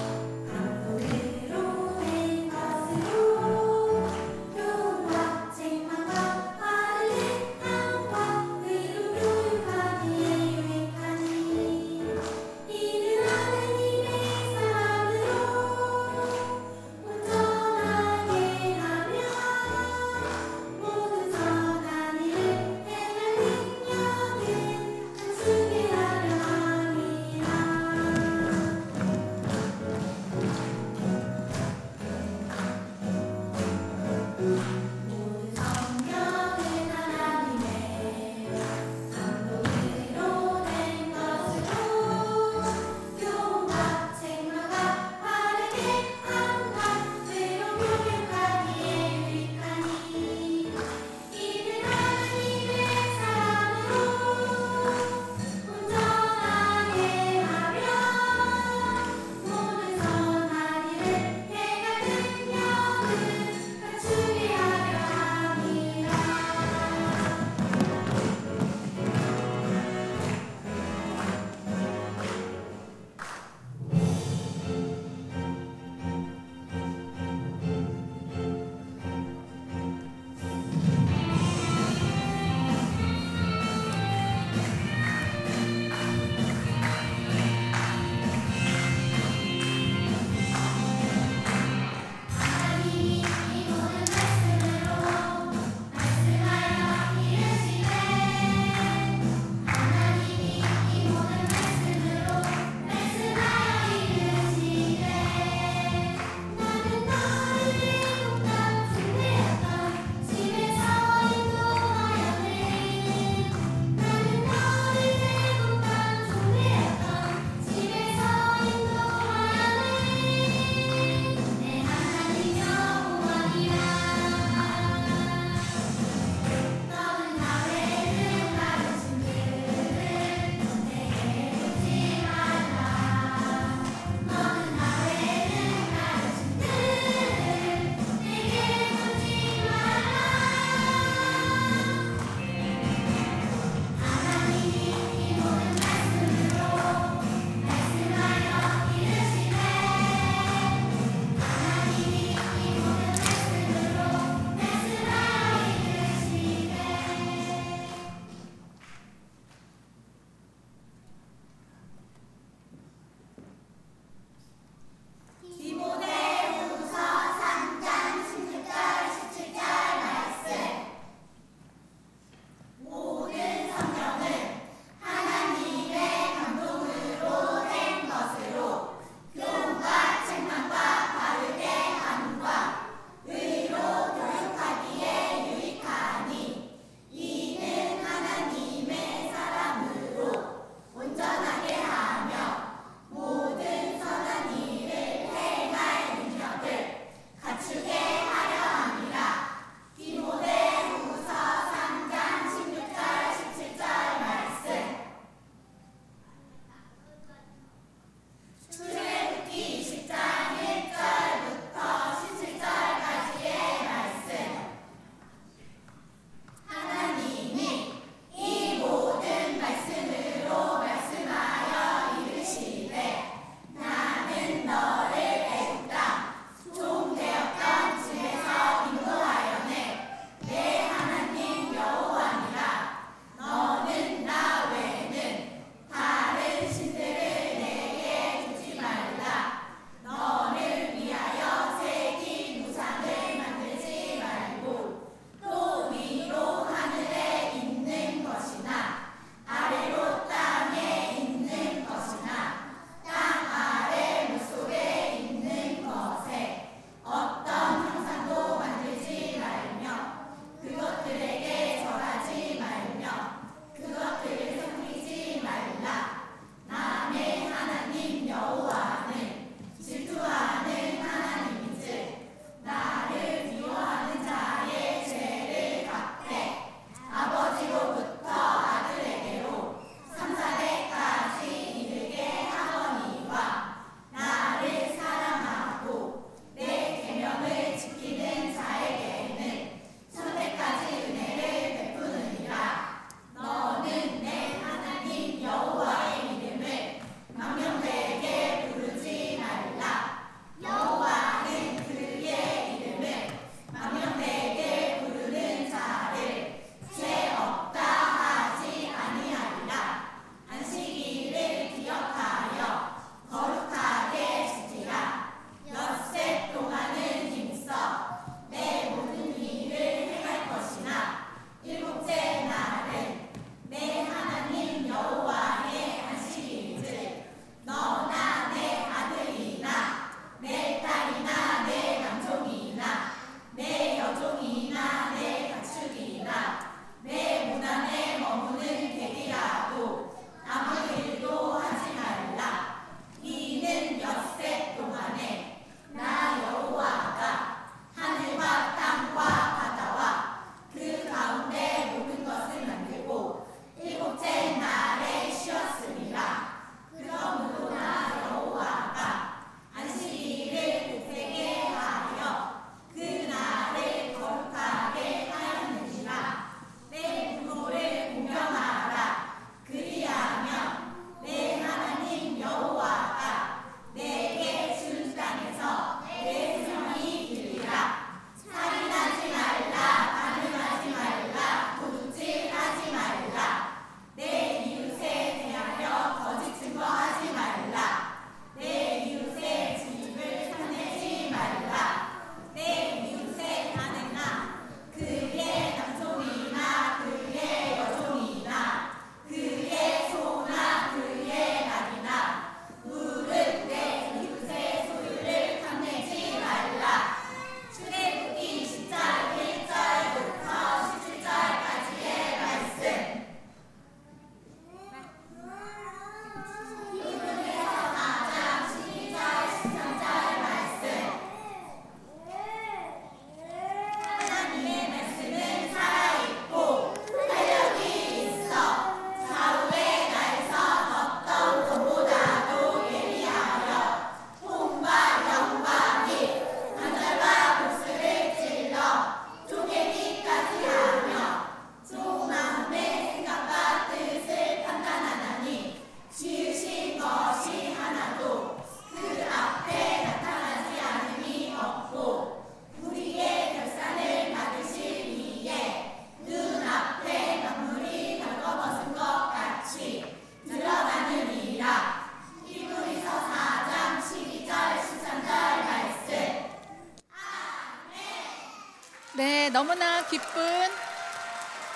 너무나 기쁜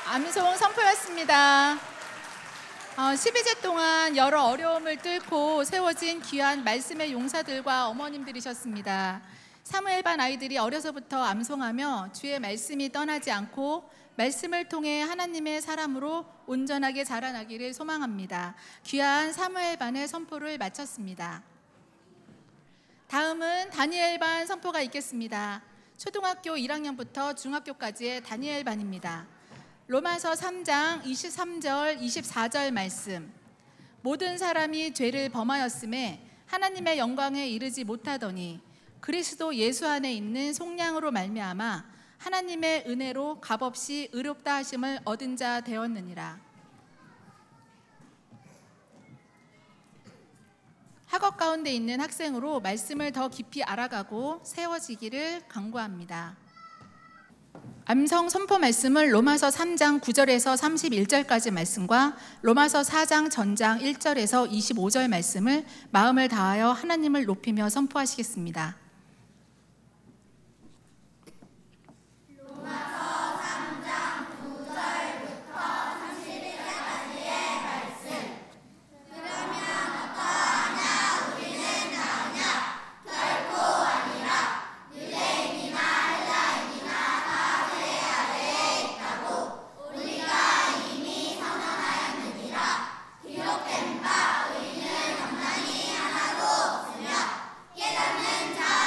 암송 선포였습니다. 12주 동안 여러 어려움을 뚫고 세워진 귀한 말씀의 용사들과 어머님들이셨습니다. 사무엘반 아이들이 어려서부터 암송하며 주의 말씀이 떠나지 않고 말씀을 통해 하나님의 사람으로 온전하게 자라나기를 소망합니다. 귀한 사무엘반의 선포를 마쳤습니다. 다음은 다니엘반 선포가 있겠습니다. 초등학교 1학년부터 중학교까지의 다니엘반입니다. 로마서 3장 23절 24절 말씀. 모든 사람이 죄를 범하였음에 하나님의 영광에 이르지 못하더니 그리스도 예수 안에 있는 속량으로 말미암아 하나님의 은혜로 값없이 의롭다 하심을 얻은 자 되었느니라. 학업 가운데 있는 학생으로 말씀을 더 깊이 알아가고 세워지기를 간구합니다. 암성 선포 말씀을 로마서 3장 9절에서 31절까지 말씀과 로마서 4장 전장 1절에서 25절 말씀을 마음을 다하여 하나님을 높이며 선포하시겠습니다. 깨닫는 자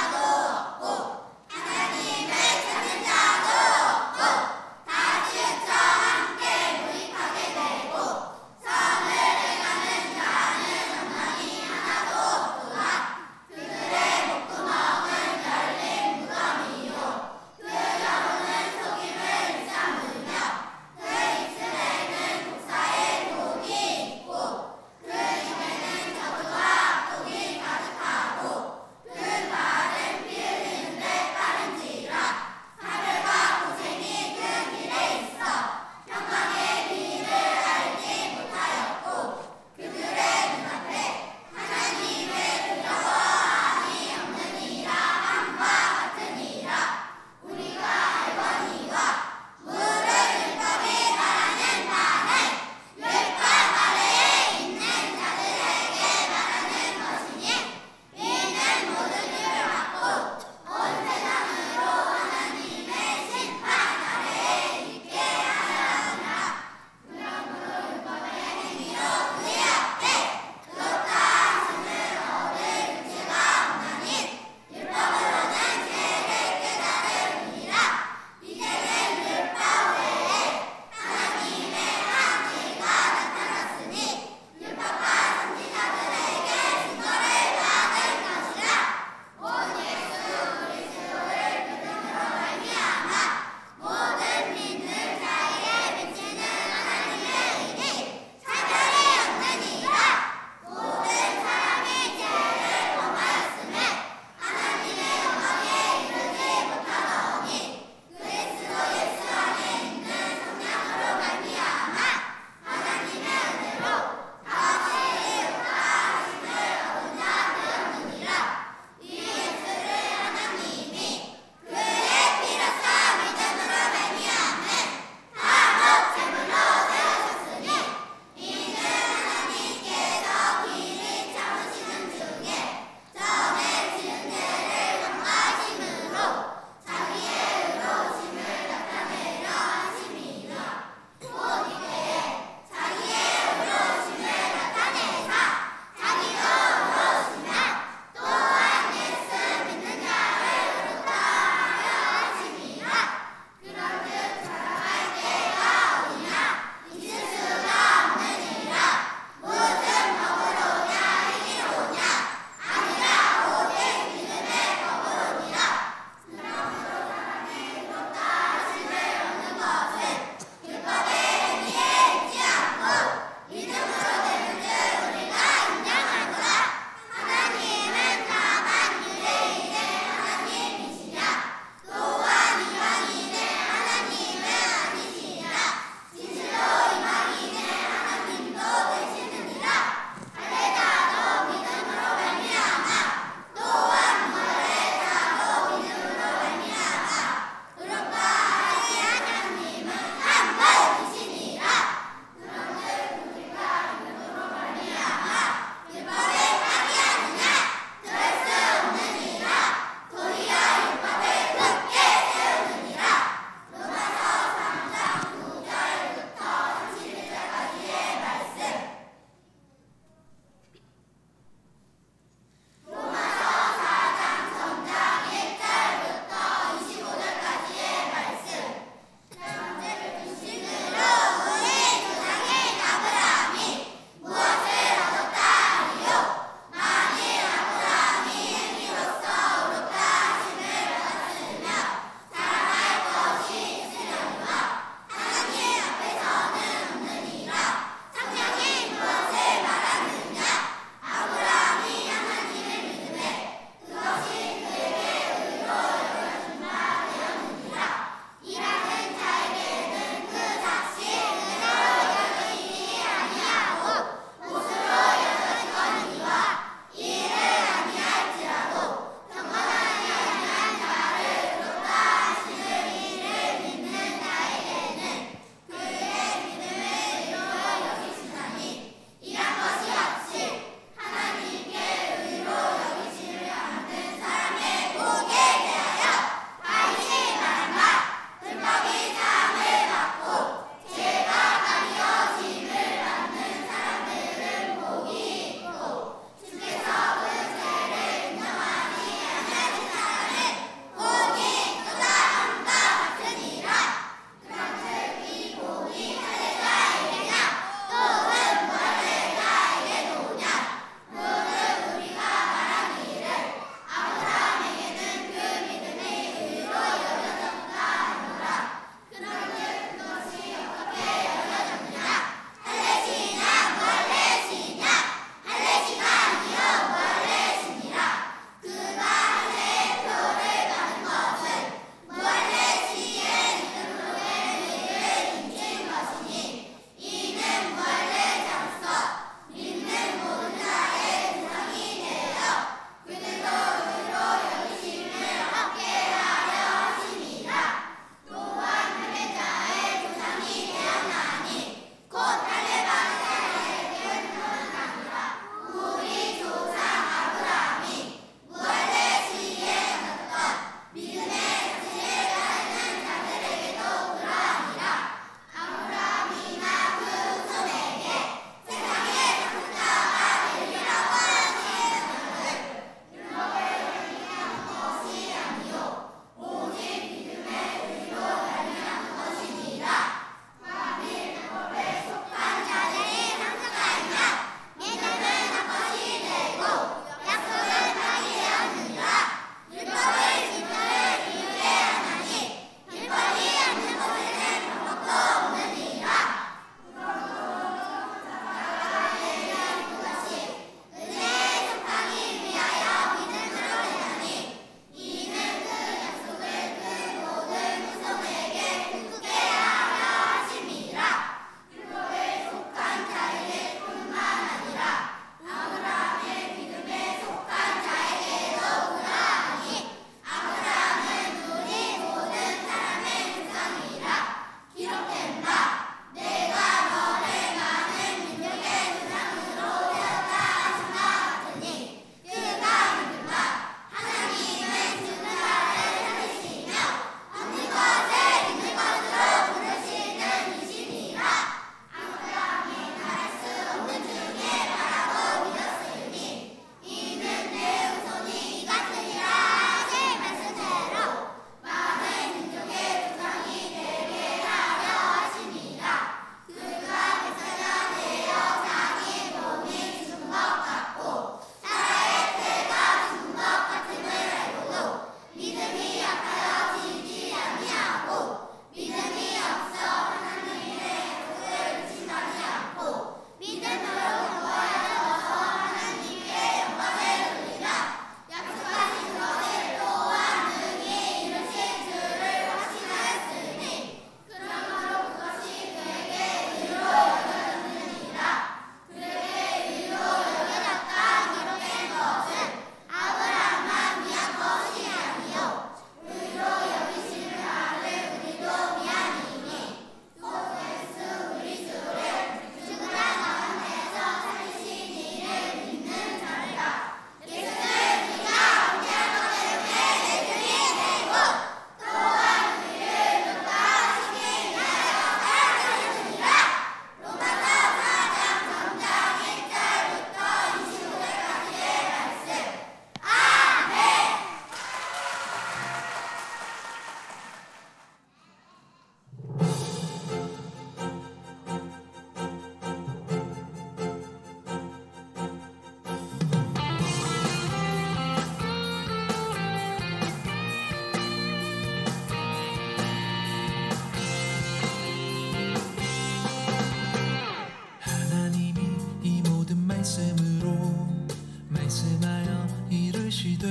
이르시되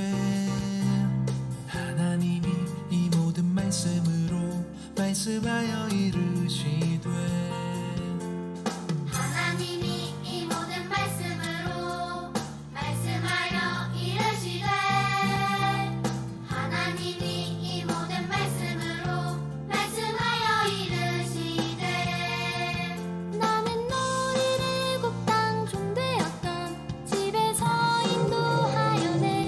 하나님이 이 모든 말씀으로 말씀하여 이르시되 하나님이 이 모든 말씀으로 말씀하여 이르시되 하나님이 이 모든 말씀으로 말씀하여 이르시되 나는 너를 일곱 땅 종되었던 집에서 인도하여낸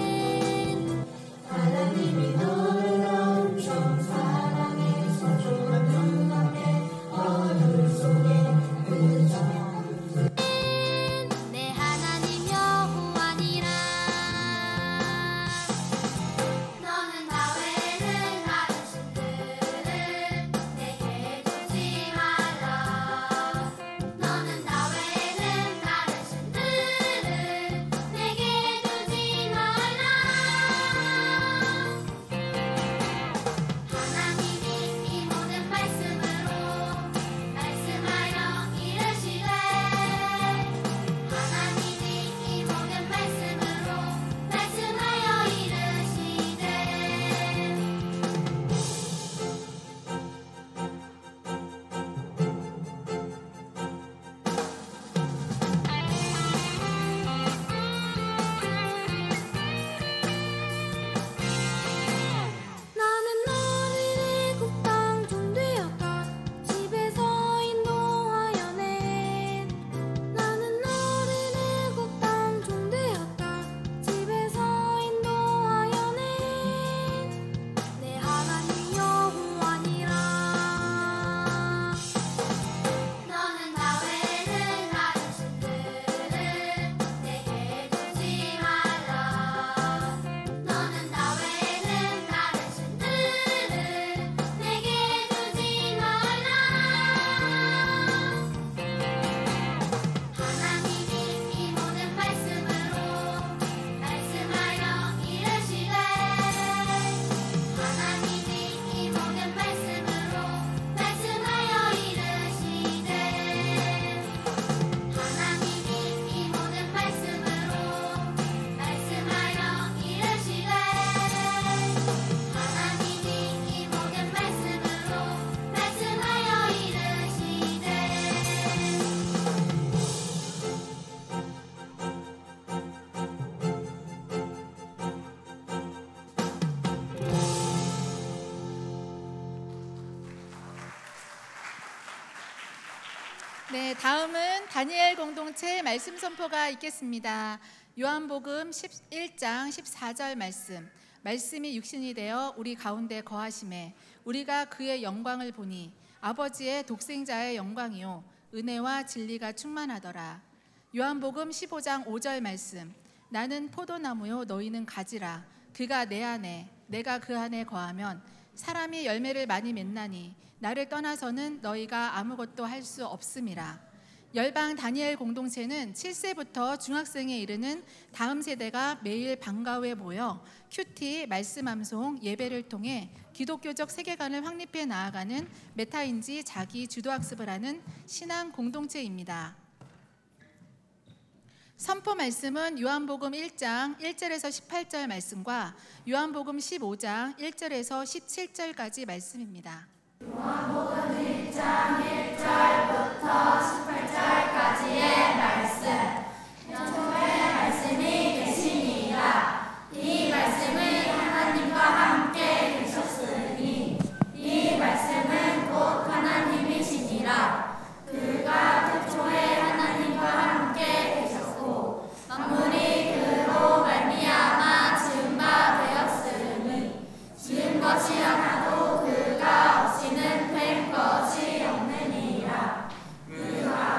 하나님이 너를 엄청 사랑해 소중한 눈앞에 어둠 속에 내 하나님 여호와니라 너는 다외는 다른 신들을 내게 두지 말라 너는 다외는 다른 신들을 내게 두지 말라 하나님이 이 모든 말씀으로 말씀하여 이르시되 하나님이 이 모든 말씀으로 말씀하여 이르시되 나는 너를 일곱 땅 종되었던 집에서 인도하여낸 나는 너를 일곱 땅 종되었던 집에서 인도하여낸 내 하나님 여호와니라 너는 다외는 다른 신들을 내게 두지 말라 너는 다외는 다른 신들을 내게 두지 말라 하나님이 이 모든 말씀으로 말씀하여 이르시되 하나님이 이 모든 말씀으로 말씀하여 이르시되 하나님이 이 모든 말씀으로 말씀하여 이르시되 하나님이 이 모든 말씀으로 말씀하여 이르시되 네, 다음은 다니엘 공동체 말씀 선포가 있겠습니다. 요한복음 11장 14절 말씀. 말씀이 육신이 되어 우리 가운데 거하심에 우리가 그의 영광을 보니 아버지의 독생자의 영광이요 은혜와 진리가 충만하더라. 요한복음 15장 5절 말씀. 나는 포도나무요 너희는 가지라. 그가 내 안에 내가 그 안에 거하면 사람이 열매를 많이 맺나니 나를 떠나서는 너희가 아무것도 할 수 없음이라. 열방 다니엘 공동체는 7세부터 중학생에 이르는 다음 세대가 매일 방과후에 모여 큐티, 말씀 암송, 예배를 통해 기독교적 세계관을 확립해 나아가는 메타인지 자기 주도학습을 하는 신앙 공동체입니다. 선포 말씀은 요한복음 1장 1절에서 18절 말씀과 요한복음 15장 1절에서 17절까지 말씀입니다. 요한복음 1장 1절부터 18절까지의 말씀. 처음에 말씀이 계시니라. 이 말씀은 하나님과 함께 계셨으니 이 말씀은 곧 하나님이시니라. 그가 태초에 하나님과 함께 계셨고 만물이 그로 말미암아 지은 바 되었으니 지은 것이 하나도 그가 없이는 된 것이 없느니라. 그가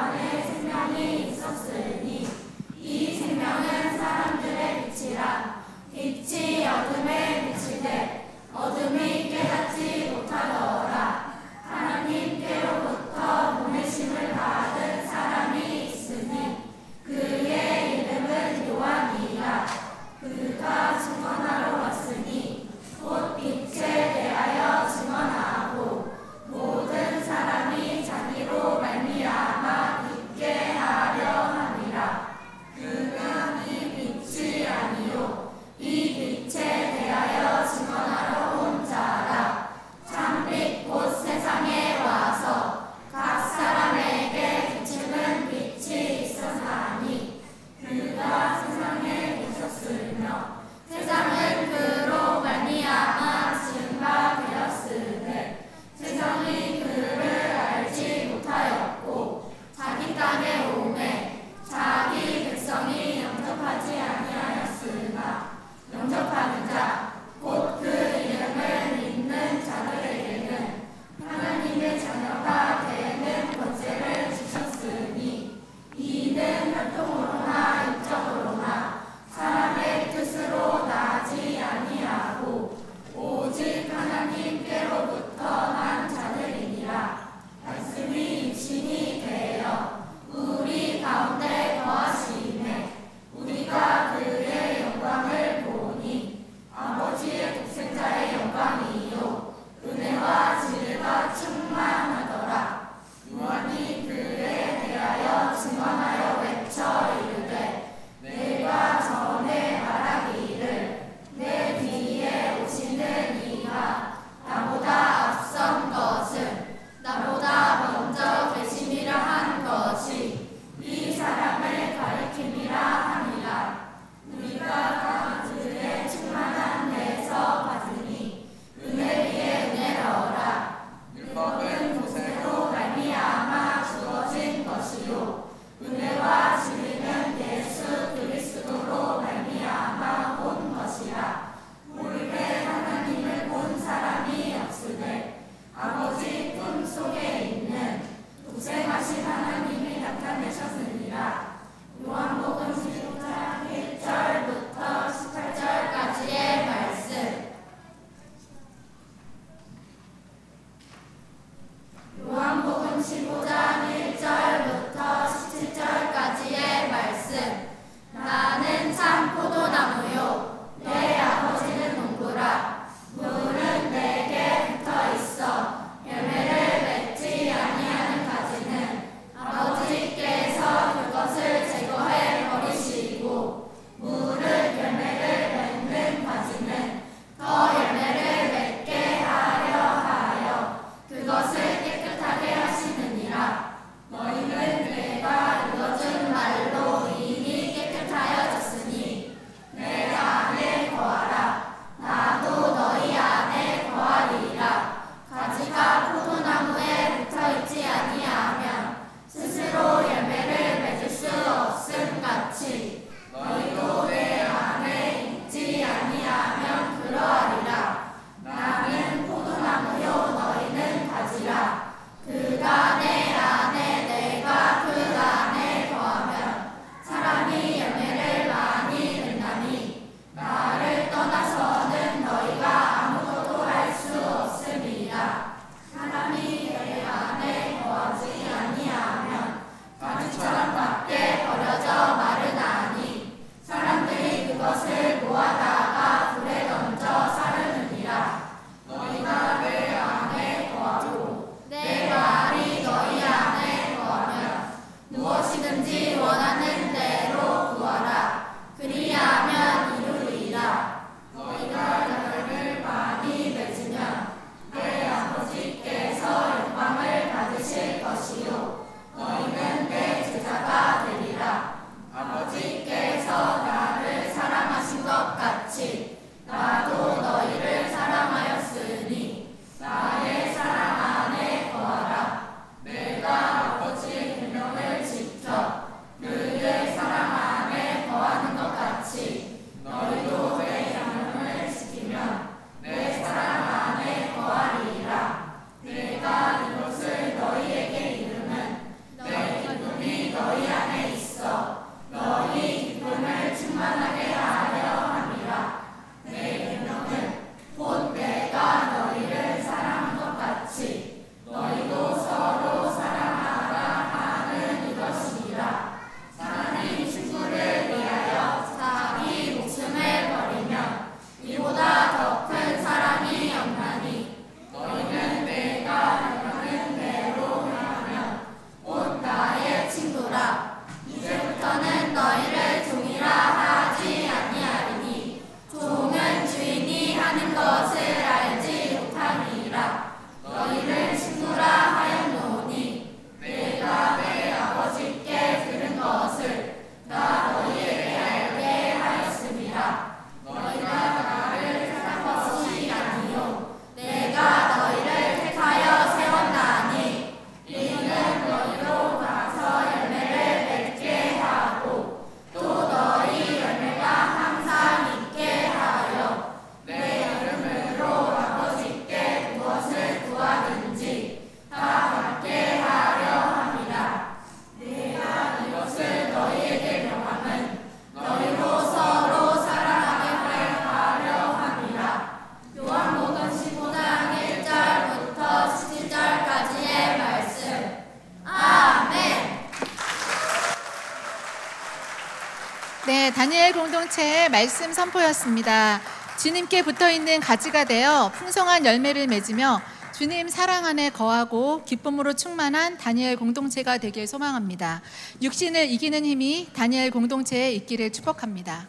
다니엘 공동체의 말씀 선포였습니다. 주님께 붙어있는 가지가 되어 풍성한 열매를 맺으며 주님 사랑 안에 거하고 기쁨으로 충만한 다니엘 공동체가 되길 소망합니다. 육신을 이기는 힘이 다니엘 공동체에 있기를 축복합니다.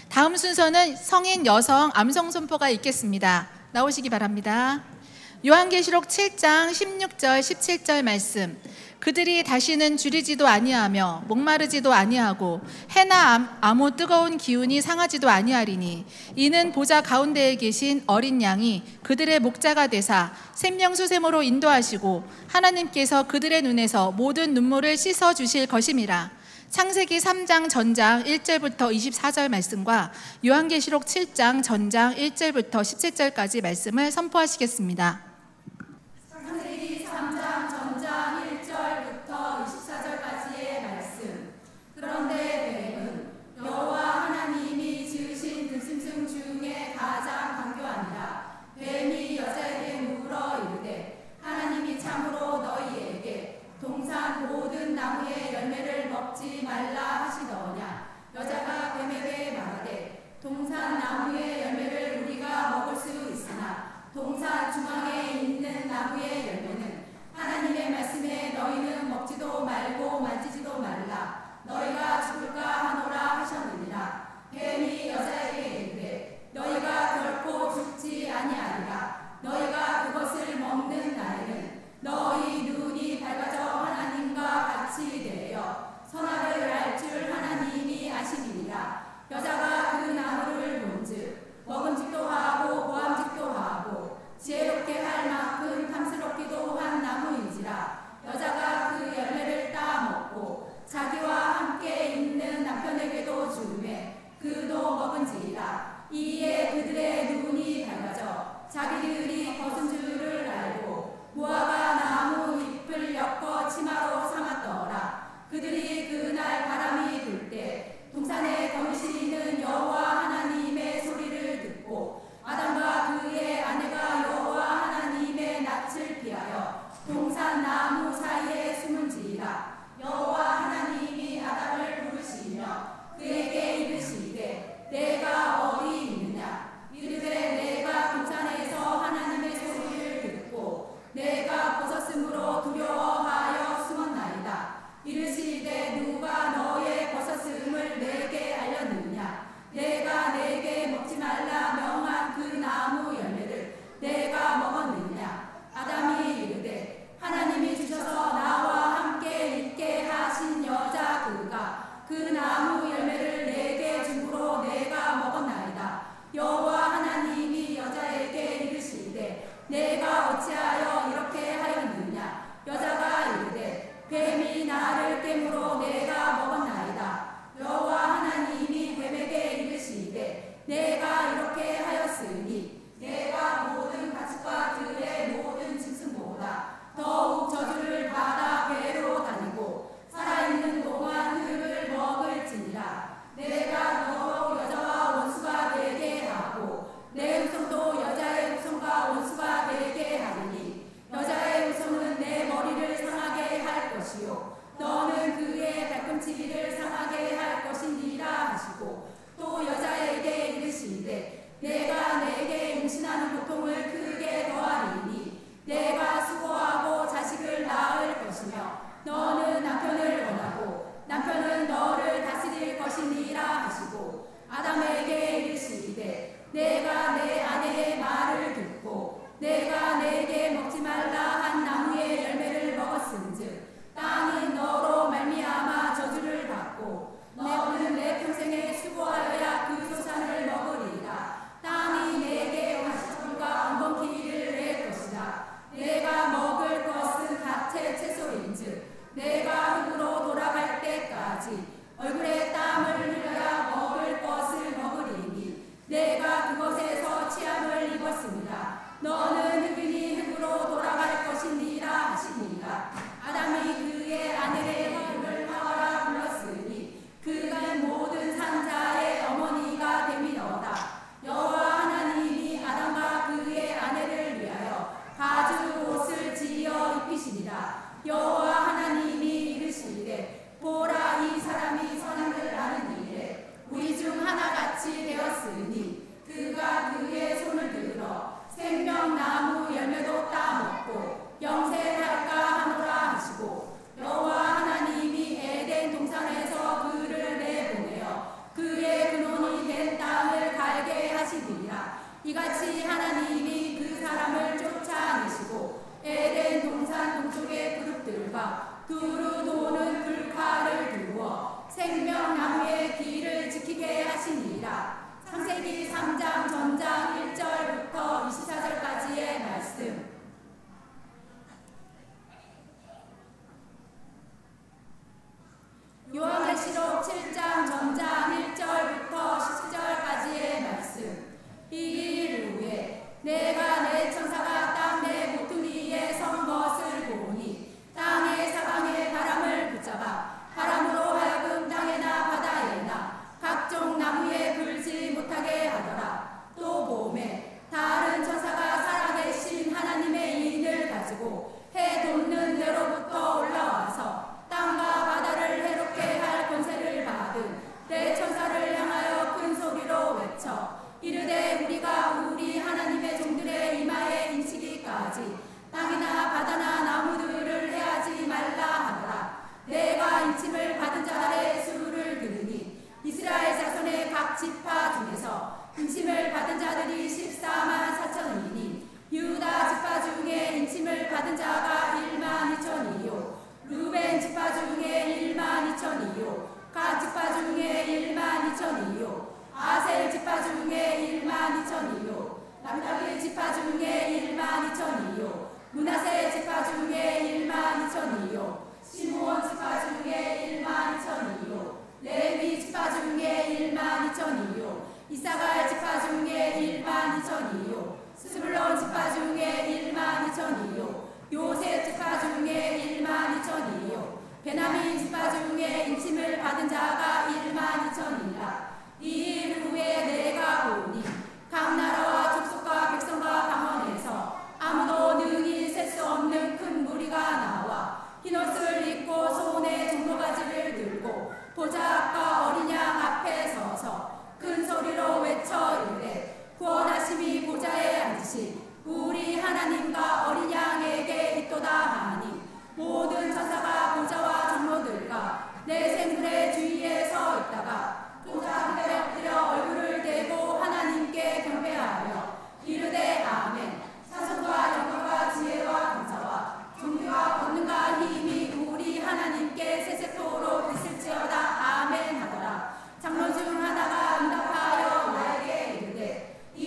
다음 순서는 성인 여성 암송 선포가 있겠습니다. 나오시기 바랍니다. 요한계시록 7장 16절 17절 말씀. 그들이 다시는 줄이지도 아니하며 목마르지도 아니하고 해나 아무 뜨거운 기운이 상하지도 아니하리니 이는 보좌 가운데에 계신 어린 양이 그들의 목자가 되사 생명수샘으로 인도하시고 하나님께서 그들의 눈에서 모든 눈물을 씻어 주실 것임이라. 창세기 3장 전장 1절부터 24절 말씀과 요한계시록 7장 전장 1절부터 17절까지 말씀을 선포하시겠습니다. 창세기 3장 전장 1절부터 24절까지의 말씀. 그런데 뱀은 여호와 하나님이 지으신 들짐승 중에 가장 강교하니라. 뱀이 여자에게 물어 이르되 하나님이 참으로 너희에게 동산 모든 나무의 열매를 먹지 말라 하시더냐. 여자가 뱀에게 말하되 동산 나무의 열매를 우리가 먹을 수 있으나 동산 중앙에 있는 나무의 열매는 하나님의 말씀에 너희는 먹지도 말고 만지지도 말라. 너희가 죽을까 하노라 하셨느니라. 뱀이 여자에게 이르되 너희가 결코 죽지 아니하리라. 너희가 그것을 먹는 날에는 너희 눈이 밝아져 하나님과 같이 되어 선악을 알 줄 하나님이 아시리라. 여자가 그 나무를 본즉 먹음직도 하고 보암직도 하고 지혜롭게 할 만큼 탐스럽기도 한 나무인지라. 여자가 그 열매를 따먹고 자기와 함께 있는 남편에게도 주매 그도 먹은지라. 이에 그들의 눈이 밝아져 자기들이 벗은 줄을 알고 무화과 나무 잎을 엮어 치마로 삼았더라. 그들이 그날 바람이 불 때 동산에 거니시는 여호와 하나님의 소리를 듣고 아담과 그의 아내가 여호와 하나님의 낯을 피하여 동산 나무 사이에 숨은지라. 여호와 하나님이 아담을 부르시며 그에게 이르시되 내가 어디 있느냐. 이르되 내가 동산에서 하나님의 소리를 듣고 내가 벗었으므로 두려워하여 숨었나이다. 이르시되 누가 너의 벗었음을 내게 알렸느냐. 내가 내게 먹지 말라 명한 그 나무 열매를 내가 먹었느냐. 아담이 이르되 하나님이 주셔서 나와 함께 있게 하신 여자 그가 그 나무 열매를 내게 줌으로 내가 먹었나이다. 여호와 하나님이 여자에게 이르시되 내가 어찌하여 이렇게 하였느냐. 여자가 이르되 뱀이 나를 깨물어 내가 먹었나이다. 여호와 하나님이 뱀에게 이르시되 내가 이렇게 이같이 하나님이 그 사람을 쫓아내시고 에덴 동산 동쪽의 그룹들과 두루 도는 불칼을 두어 생명나무의 길을 지키게 하시니라. 창세기 3장 전장 1절부터 24절까지의 말씀. 요한계시록 7장 전장 1절부터 17절까지의 말씀. 이 후에 내가 내 천사가 땅 내 모퉁이에 선 것을 보니 땅의 사방의 바람을 붙잡아 바람으로 하여금 땅에나 바다에나 각종 나무에 불지 못하게 하더라. 또 봄에 다른 천사가 살아계신 하나님의 인을 가지고 해 돋는 데로부터 올라와서 땅과 바다를 해롭게 할 권세를 받은 내 천사를 향하여 큰 소리로 외쳐 이르되 우리가 우리 하나님의 종들의 이마에 인치기까지 땅이나 바다나 나무들을 해하지 말라 하더라. 내가 인침을 받은 자들의 수를 들으니 이스라엘 자손의 각 지파 중에서 인침을 받은 자들이 14만 4천이니 유다 지파 중에 인침을 받은 자가 1만 2천이요 루벤 지파 중에 1만 2천이요 갓 지파 중에 1만 2천이요 아셀 지파 중에 1만 2천이요 납달리 지파 중에 1만 2천이요 므낫세 지파 중에 1만 2천이요 시므온 지파 중에 1만 2천이요 레위 지파 중에 1만 2천이요 이사갈 지파 중에 1만 2천이요 스불론 지파 중에 1만 2천이요 요셉 지파 중에 1만 2천이요 베냐민 지파 중에 인침을 받은 자가 1만 2천이라. 이 일 후에 내가 보니 각 나라와 족속과 백성과 방언에서 아무도 능히 셀 수 없는 큰 무리가 나와 흰옷을 입고 손에 종로가지를 들고 보좌 앞과 어린 양 앞에 서서 큰 소리로 외쳐 이르되 구원하심이 보좌에 앉으신 우리 하나님과 어린 양에게 있도다 하니 모든 천사가 보좌와 장로들과 내 생물의 주위에 서 있다가 보좌 앞에 엎드려 얼굴을 대고 하나님께 경배하며 이르되 아멘. 사성과 영광과 지혜와 감사와 존귀와 권능과 힘이 우리 하나님께 세세토록 있을지어다 아멘 하더라. 장로 중 하나가 응답하여 나에게 이르되 이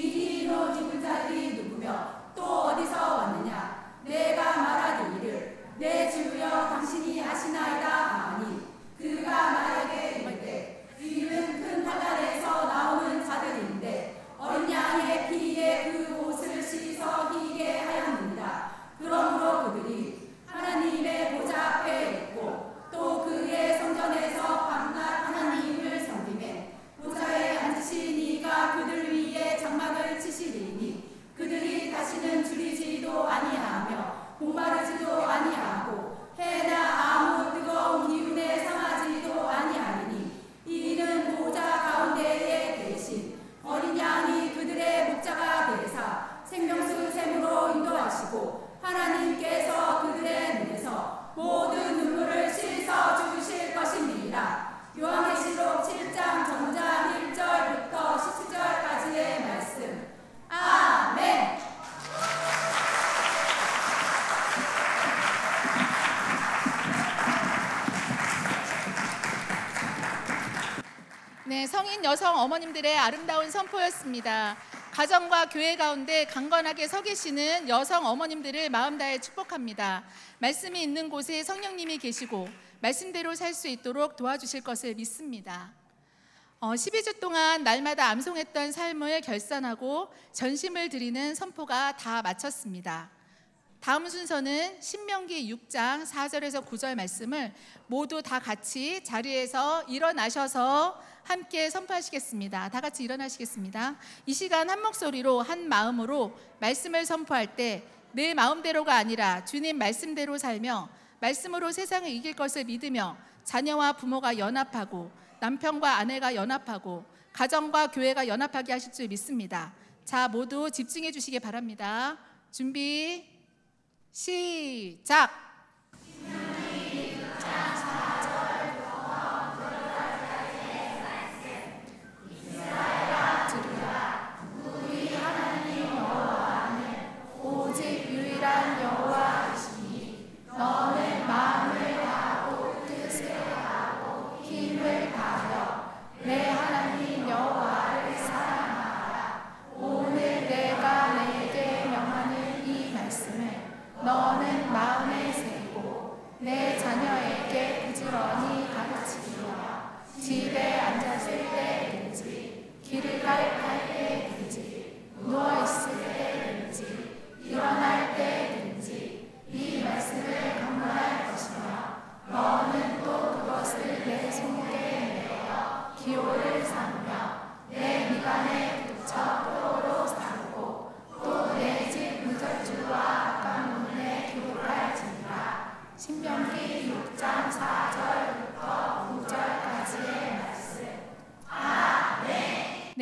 흰옷 입은 자들이 누구며 또 어디서 왔느냐. 내가 말하기를 내 주여 당신이 아시나이다 하니 그가 나에게 이르되 이는 큰 하늘에서 나오는 자들인데 어린 양의 피에 그 옷을 씻어 희게 하였느니라. 그러므로 그들이 하나님의 보좌 앞에 있고 또 그의 성전에서 밤낮 하나님을 섬기매 보좌에 앉으신 이가 그들 위에 장막을 치시리니 그들이 다시는 줄이지도 아니하며 목마르지도 아니하고 해나 아무 뜨거운 기운에 상하지도 아니하리니 이는 보좌 가운데에 계신 어린 양이 그들의 목자가 되사 생명수 샘으로 인도하시고 하나님께서 그들의 눈에서 모든 눈물을 씻어 주실 것입니다. 요한계시록 7장 전장 1절부터 17절까지의 말씀. 아멘. 네, 성인 여성 어머님들의 아름다운 선포였습니다. 가정과 교회 가운데 강건하게 서 계시는 여성 어머님들을 마음 다해 축복합니다. 말씀이 있는 곳에 성령님이 계시고 말씀대로 살 수 있도록 도와주실 것을 믿습니다. 12주 동안 날마다 암송했던 삶을 결산하고 전심을 드리는 선포가 다 마쳤습니다. 다음 순서는 신명기 6장 4절에서 9절 말씀을 모두 다 같이 자리에서 일어나셔서 함께 선포하시겠습니다. 다 같이 일어나시겠습니다. 이 시간 한 목소리로 한 마음으로 말씀을 선포할 때 내 마음대로가 아니라 주님 말씀대로 살며 말씀으로 세상을 이길 것을 믿으며 자녀와 부모가 연합하고 남편과 아내가 연합하고 가정과 교회가 연합하게 하실 줄 믿습니다. 자, 모두 집중해 주시기 바랍니다. 준비 시작! 우리 하나님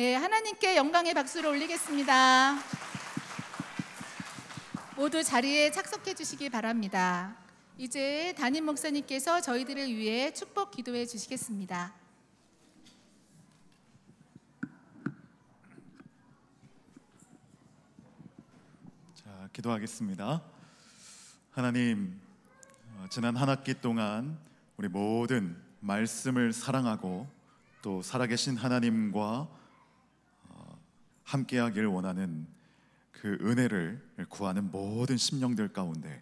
네, 하나님께 영광의 박수를 올리겠습니다. 모두 자리에 착석해 주시기 바랍니다. 이제 담임 목사님께서 저희들을 위해 축복 기도해 주시겠습니다. 자, 기도하겠습니다. 하나님, 지난 한 학기 동안 우리 모든 말씀을 사랑하고 또 살아계신 하나님과 함께하길 원하는 그 은혜를 구하는 모든 심령들 가운데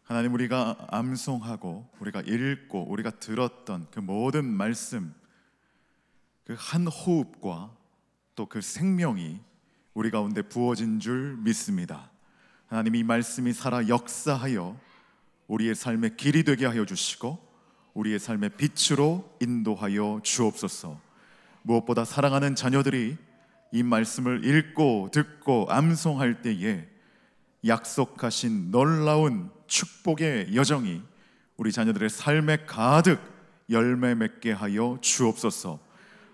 하나님, 우리가 암송하고 우리가 읽고 우리가 들었던 그 모든 말씀, 그 한 호흡과 또 그 생명이 우리 가운데 부어진 줄 믿습니다. 하나님, 이 말씀이 살아 역사하여 우리의 삶의 길이 되게 하여 주시고 우리의 삶의 빛으로 인도하여 주옵소서. 무엇보다 사랑하는 자녀들이 이 말씀을 읽고 듣고 암송할 때에 약속하신 놀라운 축복의 여정이 우리 자녀들의 삶에 가득 열매 맺게 하여 주옵소서.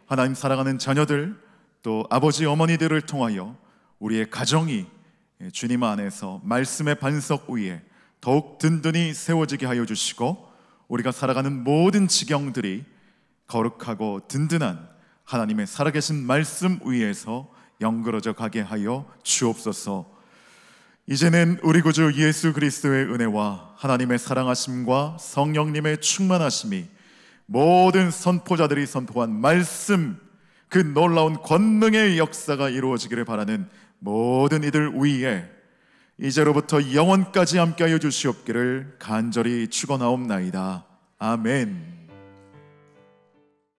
하나님, 사랑하는 자녀들 또 아버지 어머니들을 통하여 우리의 가정이 주님 안에서 말씀의 반석 위에 더욱 든든히 세워지게 하여 주시고 우리가 살아가는 모든 지경들이 거룩하고 든든한 하나님의 살아계신 말씀 위에서 연그러져 가게 하여 주옵소서. 이제는 우리 구주 예수 그리스도의 은혜와 하나님의 사랑하심과 성령님의 충만하심이 모든 선포자들이 선포한 말씀, 그 놀라운 권능의 역사가 이루어지기를 바라는 모든 이들 위에 이제로부터 영원까지 함께하여 주시옵기를 간절히 축원하옵나이다. 아멘.